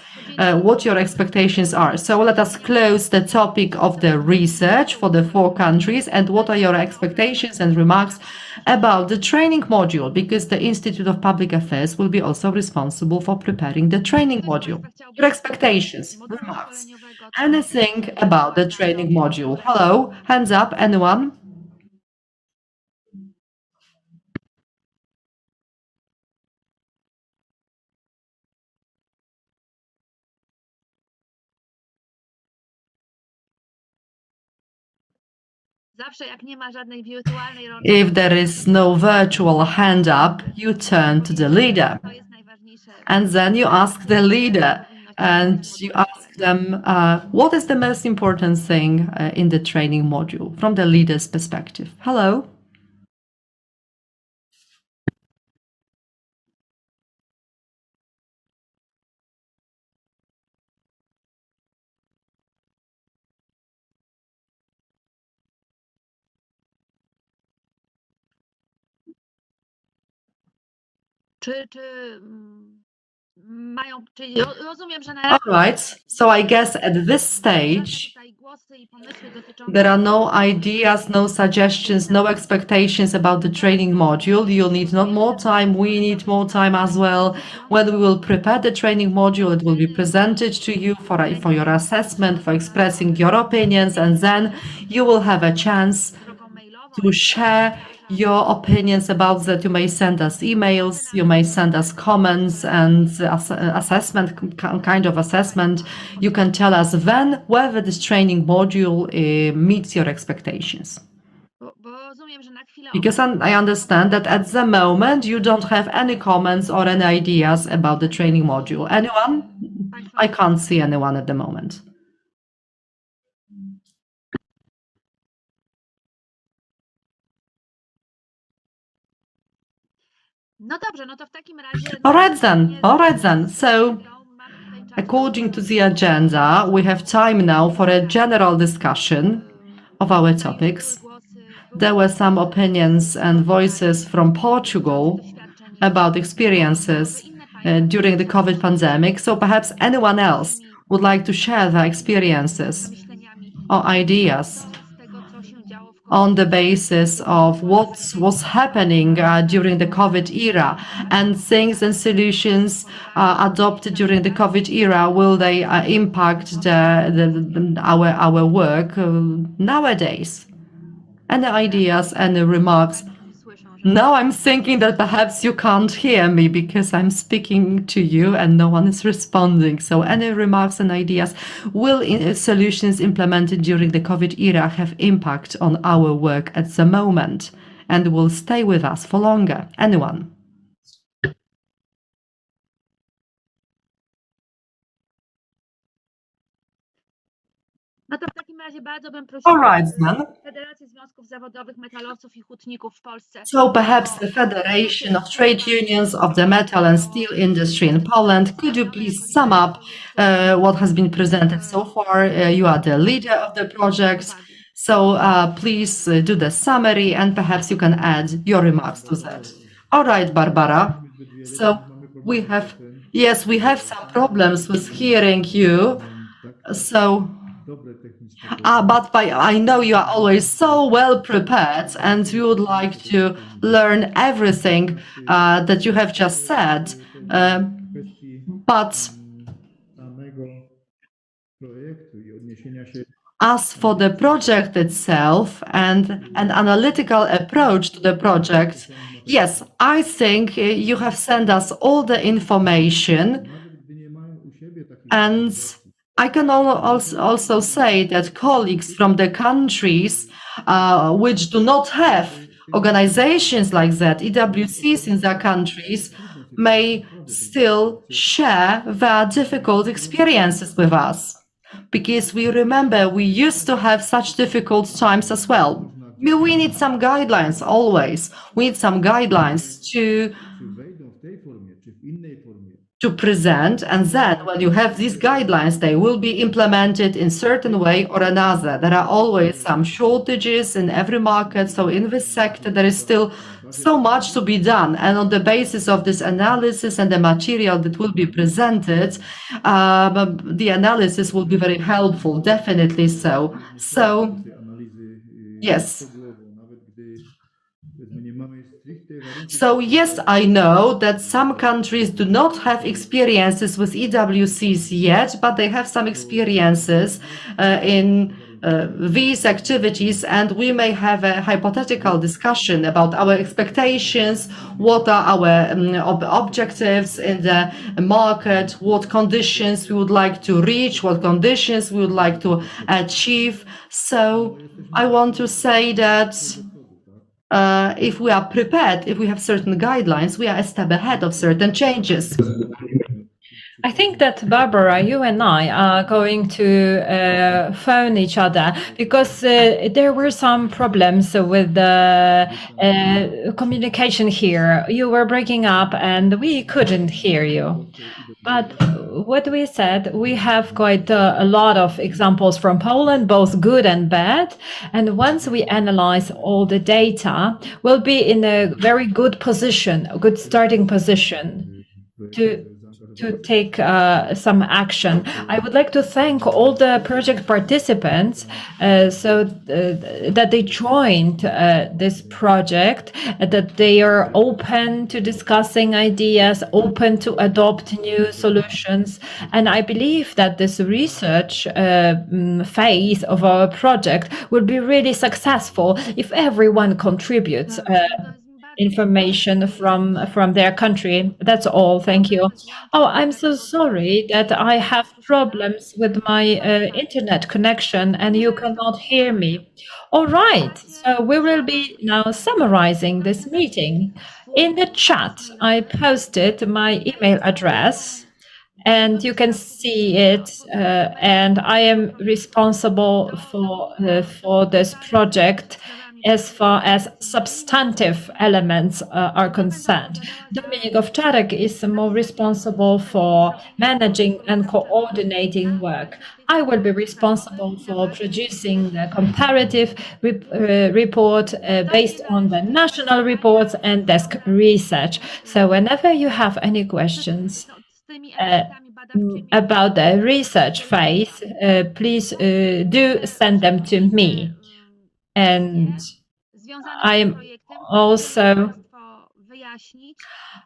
what your expectations are. So let us close the topic of the research for the 4 countries, and what are your expectations and remarks about the training module, because the Institute of Public Affairs will be also responsible for preparing the training module. Your expectations, remarks, anything about the training module. Hello, hands up, anyone? zawsze jak nie ma żadnej wirtualnej If there is no virtual hand up, you turn to the leader. to jest najważniejsze. And then you ask the leader and you ask them, what is the most important thing in the training module from the leader's perspective? Hello. Mają, czyli rozumiem, że na All right. So I guess at this stage, tutaj głosy i pomysły dotyczące there are no ideas, no suggestions, no expectations about the training module. You'll need not more time. We need more time as well. When we will prepare the training module, it will be presented to you for your assessment, for expressing your opinions, and then you will have a chance drogą mailową. to share your opinions about that. You may send us emails, you may send us comments and assessment, kind of assessment. You can tell us then whether this training module meets your expectations. Bo rozumiem, że na chwilę Because I understand that at the moment you don't have any comments or any ideas about the training module. Anyone? I can't see anyone at the moment. No dobrze, no to w takim razie All right then. So According to the agenda, we have time now for a general discussion of our topics. There were some opinions and voices from Portugal about experiences during the COVID pandemic. So perhaps anyone else would like to share their experiences or ideas on the basis of what was happening during the COVID era, and things and solutions adopted during the COVID era, will they impact our work nowadays? Any ideas, any remarks? Now I'm thinking that perhaps you can't hear me because I'm speaking to you and no one is responding. So any remarks and ideas? Will solutions implemented during the COVID era have impact on our work at the moment and will stay with us for longer? Anyone? No to w takim razie bardzo bym All prosiła right, then. Federację Związków Zawodowych Metalowców i Hutników w Polsce. So perhaps the Federation of Trade Unions of the metal and steel industry in Poland, could you please sum up what has been presented so far? You are the leader of the project, so please do the summary and perhaps you can add your remarks to that. All right, Barbara. So we have, yes, we have some problems with hearing you. So but I know you are always so well prepared and we would like to learn everything that you have just said. But as for the project itself and an analytical approach to the project, yes, I think you have sent us all the information, and I can also say that colleagues from the countries which do not have organizations like that, EWCs in their countries, may still share their difficult experiences with us. Because we remember we used to have such difficult times as well. We need some guidelines always. We need some guidelines to present, and then when you have these guidelines, they will be implemented in certain way or another. There are always some shortages in every market, so in this sector there is still so much to be done, and on the basis of this analysis and the material that will be presented, the analysis will be very helpful, definitely so. So yes. So yes, I know that some countries do not have experiences with EWCs yet, but they have some experiences in these activities, and we may have a hypothetical discussion about our expectations, what are our objectives in the market, what conditions we would like to reach, what conditions we would like to achieve. So I want to say that if we are prepared, if we have certain guidelines, we are a step ahead of certain changes. I think that, Barbara, you and I are going to phone each other because there were some problems with the communication here. You were breaking up and we couldn't hear you. But what we said, we have quite a lot of examples from Poland, both good and bad. And once we analyze all the data, we'll be in a very good position, a good starting position to take some action. I would like to thank all the project participants that they joined this project, that they are open to discussing ideas, open to adopt new solutions. And I believe that this research phase of our project will be really successful if everyone contributes information from their country. That's all. Thank you. Oh, I'm so sorry that I have problems with my internet connection and you cannot hear me. All right, so we will be now summarizing this meeting. In the chat, I posted my email address and you can see it, and I am responsible for this project. as far as substantive elements are concerned. Dominik Owczarek is more responsible for managing and coordinating work. I will be responsible for producing the comparative report based on the national reports and desk research. So whenever you have any questions about the research phase, please do send them to me. And I'm also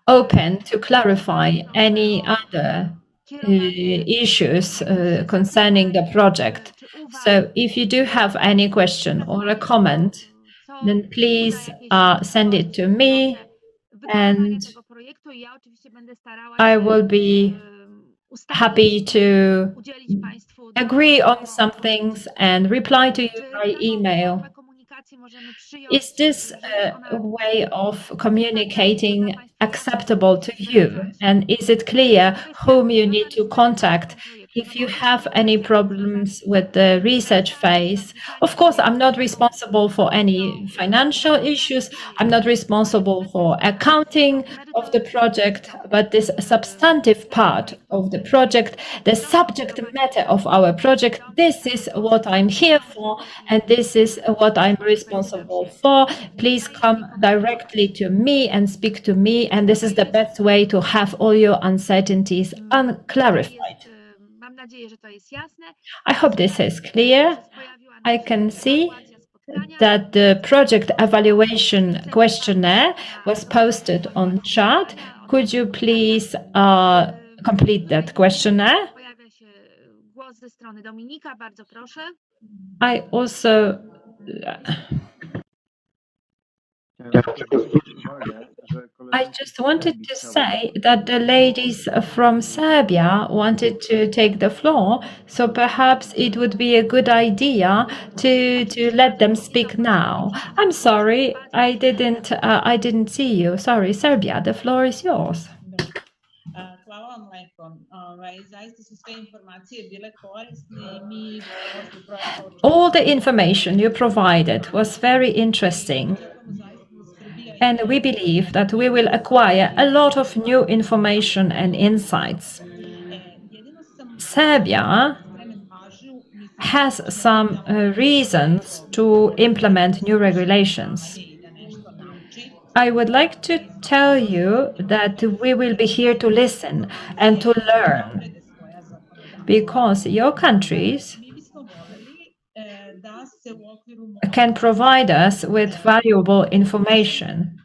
open to clarify any other issues concerning the project. So if you do have any question or a comment, then please send it to me, and I will be happy to agree on some things and reply to you by email. Is this a way of communicating acceptable to you? And is it clear whom you need to contact if you have any problems with the research phase? Of course, I'm not responsible for any financial issues. I'm not responsible for accounting of the project, but this substantive part of the project, the subject matter of our project, this is what I'm here for, and this is what I'm responsible for. Please come directly to me and speak to me, and this is the best way to have all your uncertainties unclarified. I hope this is clear. I can see that the project evaluation questionnaire was posted on chat. Could you please complete that questionnaire? I also I just wanted to say that the ladies from Serbia wanted to take the floor, so perhaps it would be a good idea to let them speak now. I'm sorry, I didn't see you. Sorry, Serbia, the floor is yours. Hvala vam lepo. Zaista su sve informacije bile korisne I mi posle projekta All the information you provided was very interesting. And we believe that we will acquire a lot of new information and insights. Serbia has some reasons to implement new regulations. I would like to tell you that we will be here to listen and to learn, because your countries can provide us with valuable information.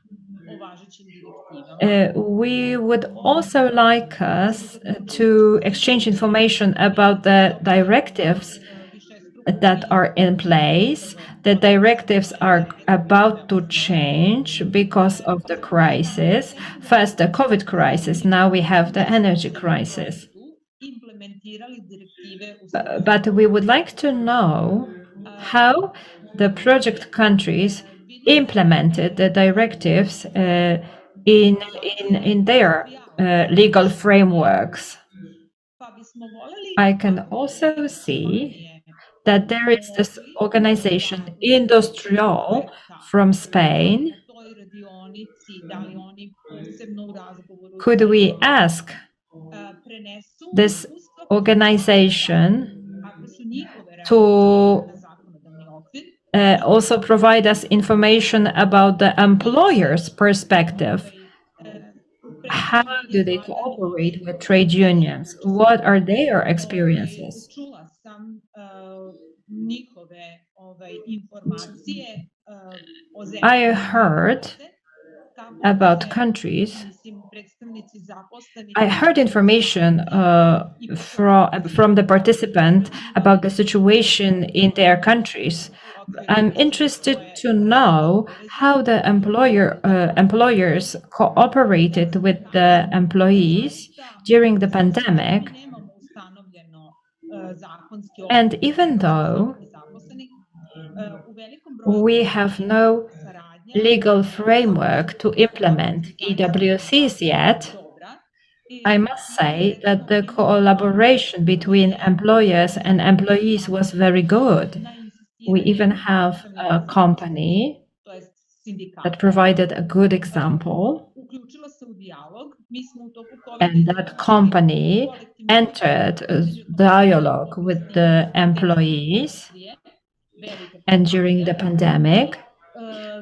We would also like us to exchange information about the directives that are in place. The directives are about to change because of the crisis. First, the COVID crisis, now we have the energy crisis. But we would like to know how the project countries implemented the directives in their legal frameworks. I can also see that there is this organization Industrial from Spain. Could we ask this organization to also provide us information about the employer's perspective? How do they cooperate with trade unions? What are their experiences? I heard about countries. I heard information from the participant about the situation in their countries. I'm interested to know how the employers cooperated with the employees during the pandemic. And even though we have no legal framework to implement EWCs yet, I must say that the collaboration between employers and employees was very good. We even have a company that provided a good example, Uključila se u dijalog. Mi smo u toku COVID and that company entered a dialogue with the employees. And during the pandemic,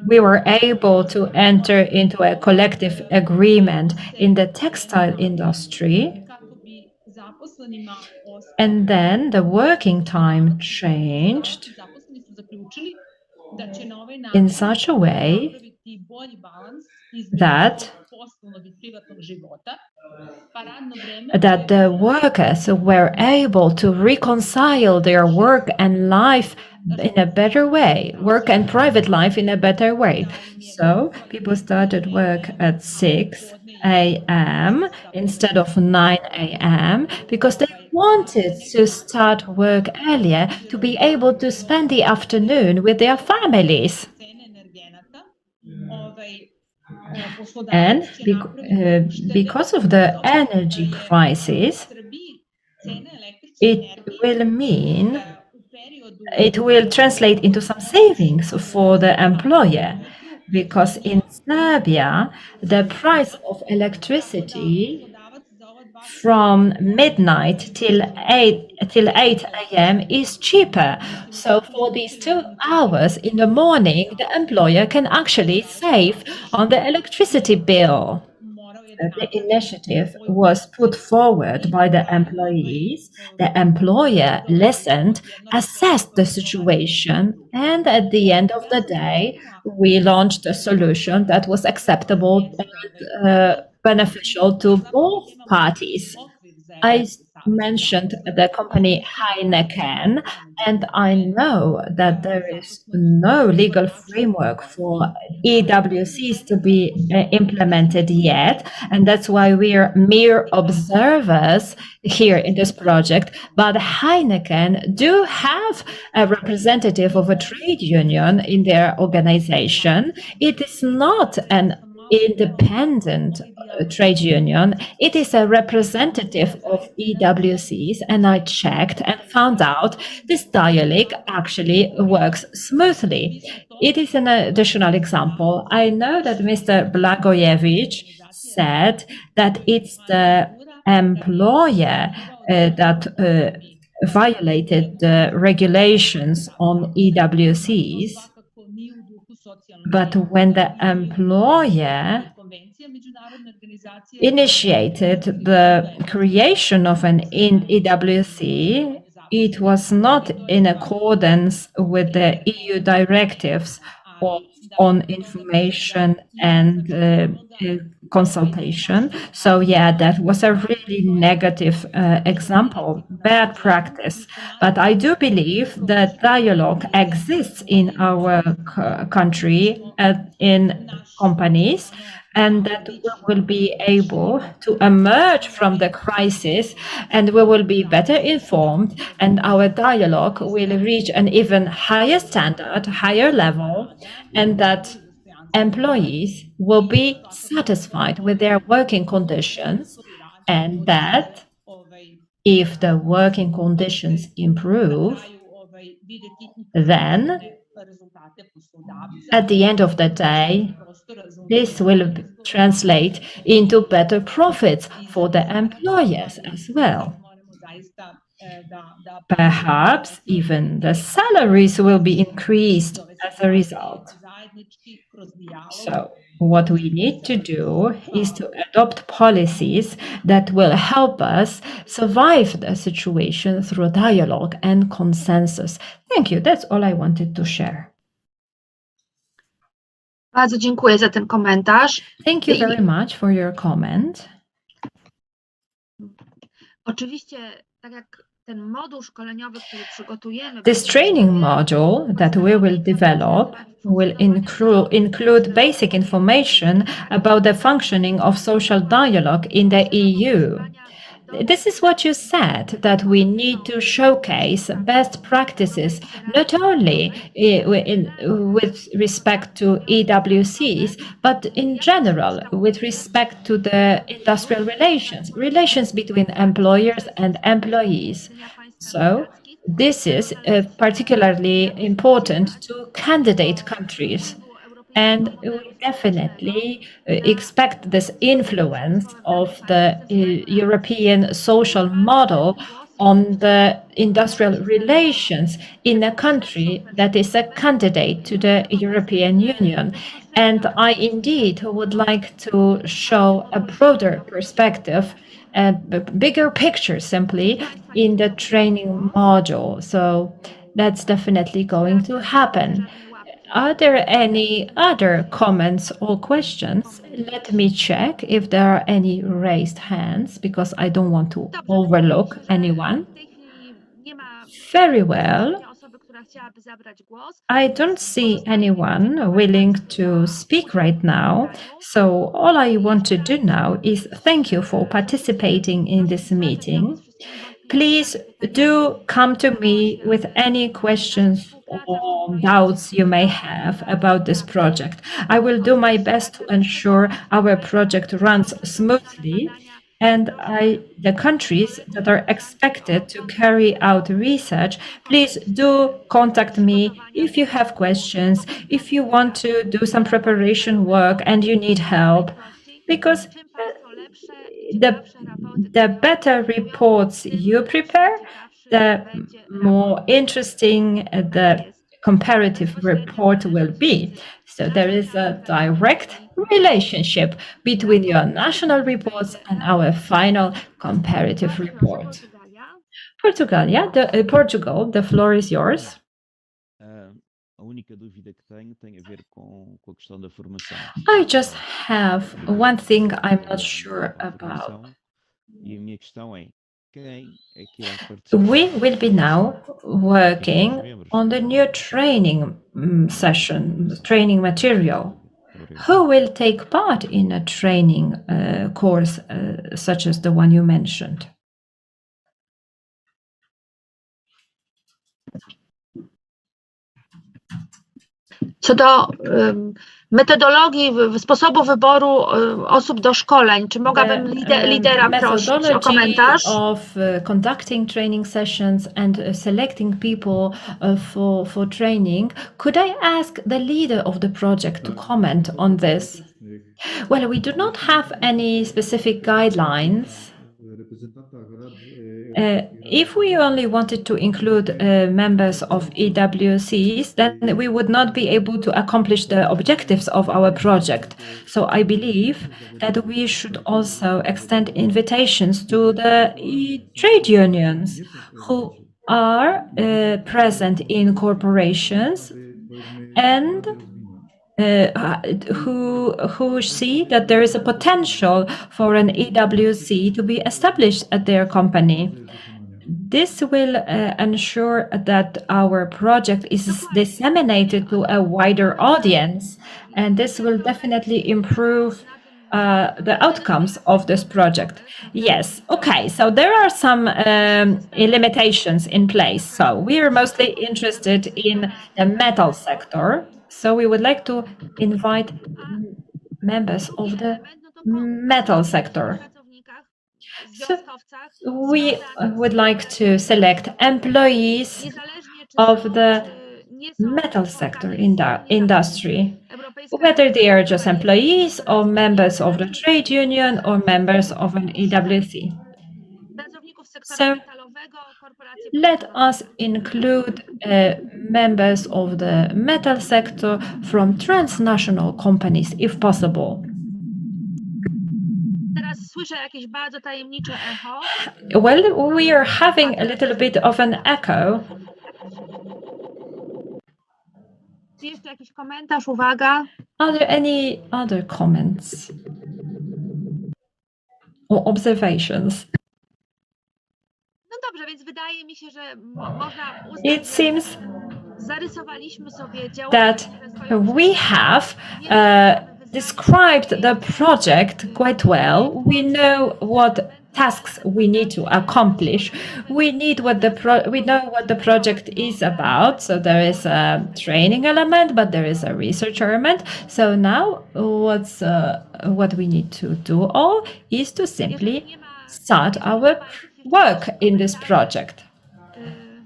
we were able to enter into a collective agreement in the textile industry. And then the working time changed in such a way that the workers were able to reconcile their work and life in a better way, work and private life in a better way. So people started work at 6 a.m. instead of 9 a.m. because they wanted to start work earlier to be able to spend the afternoon with their families. And because of the energy crisis, it will translate into some savings for the employer, because in Serbia, the price of electricity from midnight till 8 a.m. is cheaper. So for these 2 hours in the morning, the employer can actually save on the electricity bill. The initiative was put forward by the employees. The employer listened, assessed the situation, and at the end of the day, we launched a solution that was acceptable and beneficial to both parties. I mentioned the company Heineken, and I know that there is no legal framework for EWCs to be implemented yet, and that's why we are mere observers here in this project. But Heineken do have a representative of a trade union in their organization. It is not an independent trade union. It is a representative of EWCs, and I checked and found out this dialogue actually works smoothly. It is an additional example. I know that Mr. Blagojevich said that it's the employer that violated the regulations on EWCs. But when the employer initiated the creation of an EWC, it was not in accordance with the EU directives on information and consultation. So yeah, that was a really negative example, bad practice. But I do believe that dialogue exists in our country, in companies, and that we will be able to emerge from the crisis, and we will be better informed, and our dialogue will reach an even higher standard, higher level, and that employees will be satisfied with their working conditions, and that if the working conditions improve, then at the end of the day, this will translate into better profits for the employers as well. Perhaps even the salaries will be increased as a result. So what we need to do is to adopt policies that will help us survive the situation through dialogue and consensus. Thank you. That's all I wanted to share. Bardzo dziękuję za ten komentarz. Thank you very much for your comment. Oczywiście, tak jak ten moduł szkoleniowy, który przygotujemy. This training module that we will develop will include basic information about the functioning of social dialogue in the EU. This is what you said, that we need to showcase best practices, not only with respect to EWCs, but in general, with respect to the industrial relations between employers and employees. So this is particularly important to candidate countries. And we definitely expect this influence of the European social model on the industrial relations in a country that is a candidate to the European Union. And I indeed would like to show a broader perspective, a bigger picture simply in the training module. So that's definitely going to happen. Are there any other comments or questions? Let me check if there are any raised hands, because I don't want to overlook anyone. Very well. I don't see anyone willing to speak right now. So all I want to do now is thank you for participating in this meeting. Please do come to me with any questions or doubts you may have about this project. I will do my best to ensure our project runs smoothly, and the countries that are expected to carry out research, please do contact me if you have questions, if you want to do some preparation work and you need help, because the better reports you prepare, the more interesting the comparative report will be. So there is a direct relationship between your national reports and our final comparative report. Portugal, the floor is yours. A única dúvida que tenho tem a ver com a questão da formação. I just have one thing I'm not sure about. E a minha questão é, quem é que irá participar? We will be now working on the new training session, training material. Who will take part in a training course such as the one you mentioned? Co do metodologii, sposobu wyboru osób do szkoleń, czy mogłabym lidera prosić o komentarz? Of conducting training sessions and selecting people for training, could I ask the leader of the project to comment on this? Well, we do not have any specific guidelines. If we only wanted to include members of EWCs, then we would not be able to accomplish the objectives of our project. So I believe that we should also extend invitations to the trade unions who are present in corporations and who see that there is a potential for an EWC to be established at their company. This will ensure that our project is disseminated to a wider audience, and this will definitely improve the outcomes of this project. Yes, okay, so there are some limitations in place. So we are mostly interested in the metal sector. So we would like to invite members of the metal sector. So we would like to select employees of the metal sector in the industry, whether they are just employees or members of the trade union or members of an EWC. So let us include members of the metal sector from transnational companies, if possible. Well, we are having a little bit of an echo. Are there any other comments or observations? It seems that we have described the project quite well. We know what tasks we need to accomplish. We know what the project is about. So there is a training element, but there is a research element. So now what we need to do all is to simply start our work in this project.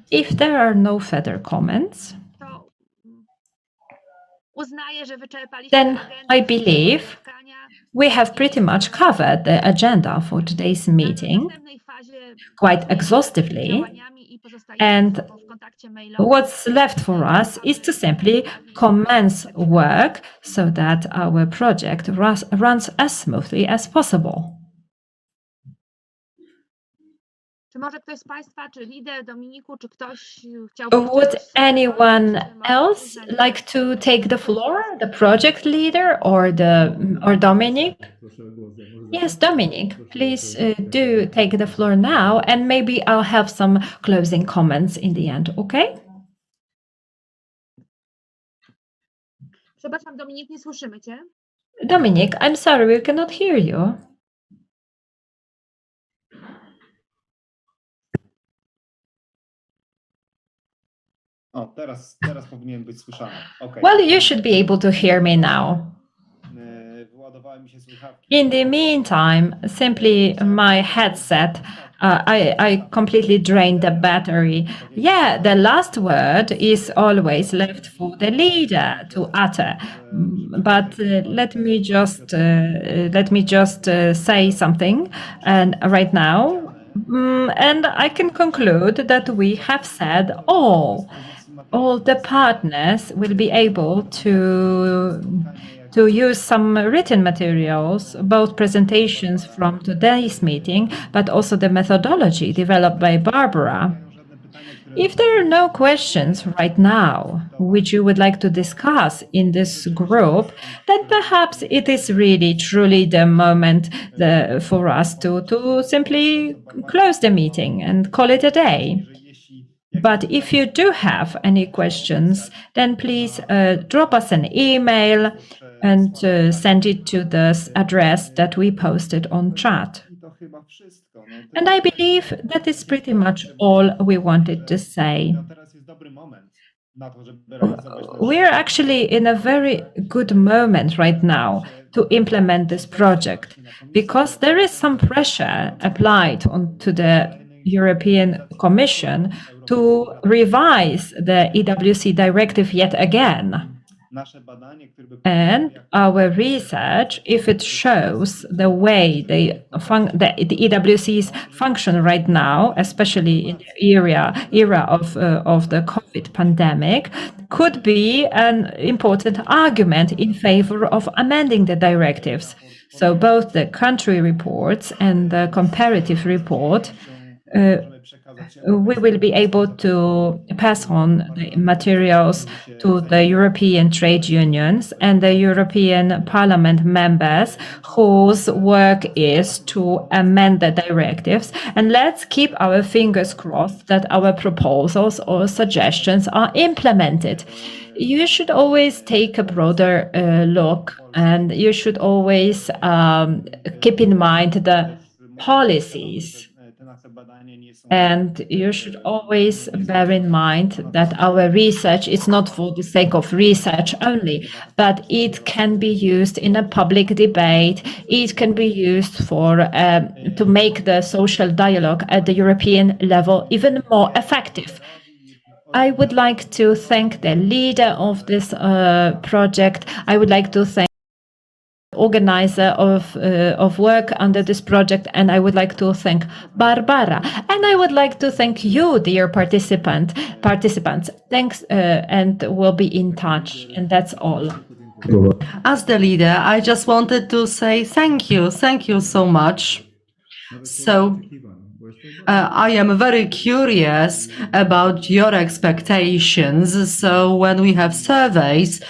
If there are no further comments, then I believe we have pretty much covered the agenda for today's meeting quite exhaustively. And what's left for us is to simply commence work so that our project runs as smoothly as possible. Would anyone else like to take the floor? The project leader or Dominic? Yes, Dominic, please do take the floor now, and maybe I'll have some closing comments in the end, okay? Dominic, I'm sorry, we cannot hear you. O, teraz powinien być słyszany. Okay. Well, you should be able to hear me now. Wyładowały mi się słuchawki. In the meantime, simply my headset, I completely drained the battery. Yeah, the last word is always left for the leader to utter. But let me just say something, and right now, and I can conclude that we have said all the partners will be able to use some written materials, both presentations from today's meeting, but also the methodology developed by Barbara. If there are no questions right now which you would like to discuss in this group, then perhaps it is really truly the moment for us to simply close the meeting and call it a day. But if you do have any questions, then please drop us an email and send it to the address that we posted on chat. And I believe that is pretty much all we wanted to say. We're actually in a very good moment right now to implement this project, because there is some pressure applied onto the European Commission to revise the EWC directive yet again. And our research, if it shows the way the EWCs function right now, especially in the era of the COVID pandemic, could be an important argument in favor of amending the directives. So both the country reports and the comparative report, we will be able to pass on the materials to the European trade unions and the European Parliament members whose work is to amend the directives. And let's keep our fingers crossed that our proposals or suggestions are implemented. You should always take a broader look, and you should always keep in mind the policies. And you should always bear in mind that our research is not for the sake of research only, but it can be used in a public debate. It can be used for to make the social dialogue at the European level even more effective. I would like to thank the leader of this project. I would like to thank organizer of work under this project, and I would like to thank Barbara, and I would like to thank you, dear participants. Thanks, and we'll be in touch, and that's all. As the leader, I just wanted to say thank you so much. So I am very curious about your expectations. So when we have surveys,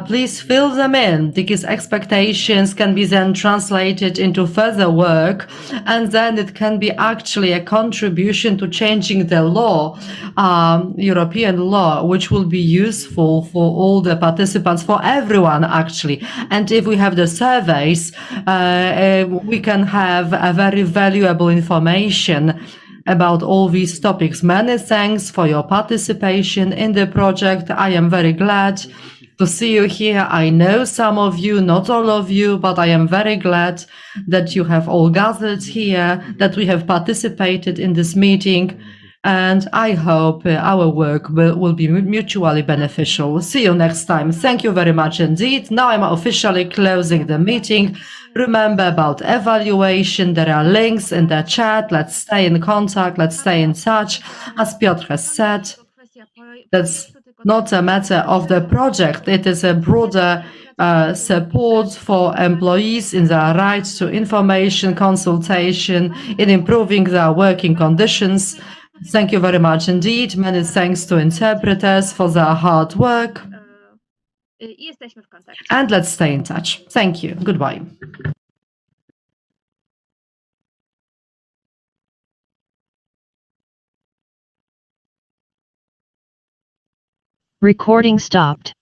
please fill them in, because expectations can be then translated into further work, and then it can be actually a contribution to changing the law, European law, which will be useful for all the participants, for everyone actually. And if we have the surveys, we can have a very valuable information about all these topics. Many thanks for your participation in the project. I am very glad to see you here. I know some of you, not all of you, but I am very glad that you have all gathered here, that we have participated in this meeting. and I hope our work will be mutually beneficial. See you next time. Thank you very much indeed. Now I'm officially closing the meeting. Remember about evaluation. There are links in the chat. Let's stay in contact. Let's stay in touch. As Piotr has said, that's not a matter of the project. It is a broader support for employees in their right to information, consultation, in improving their working conditions. Thank you very much indeed. Many thanks to interpreters for their hard work. And let's stay in touch. Thank you. Goodbye. Recording stopped.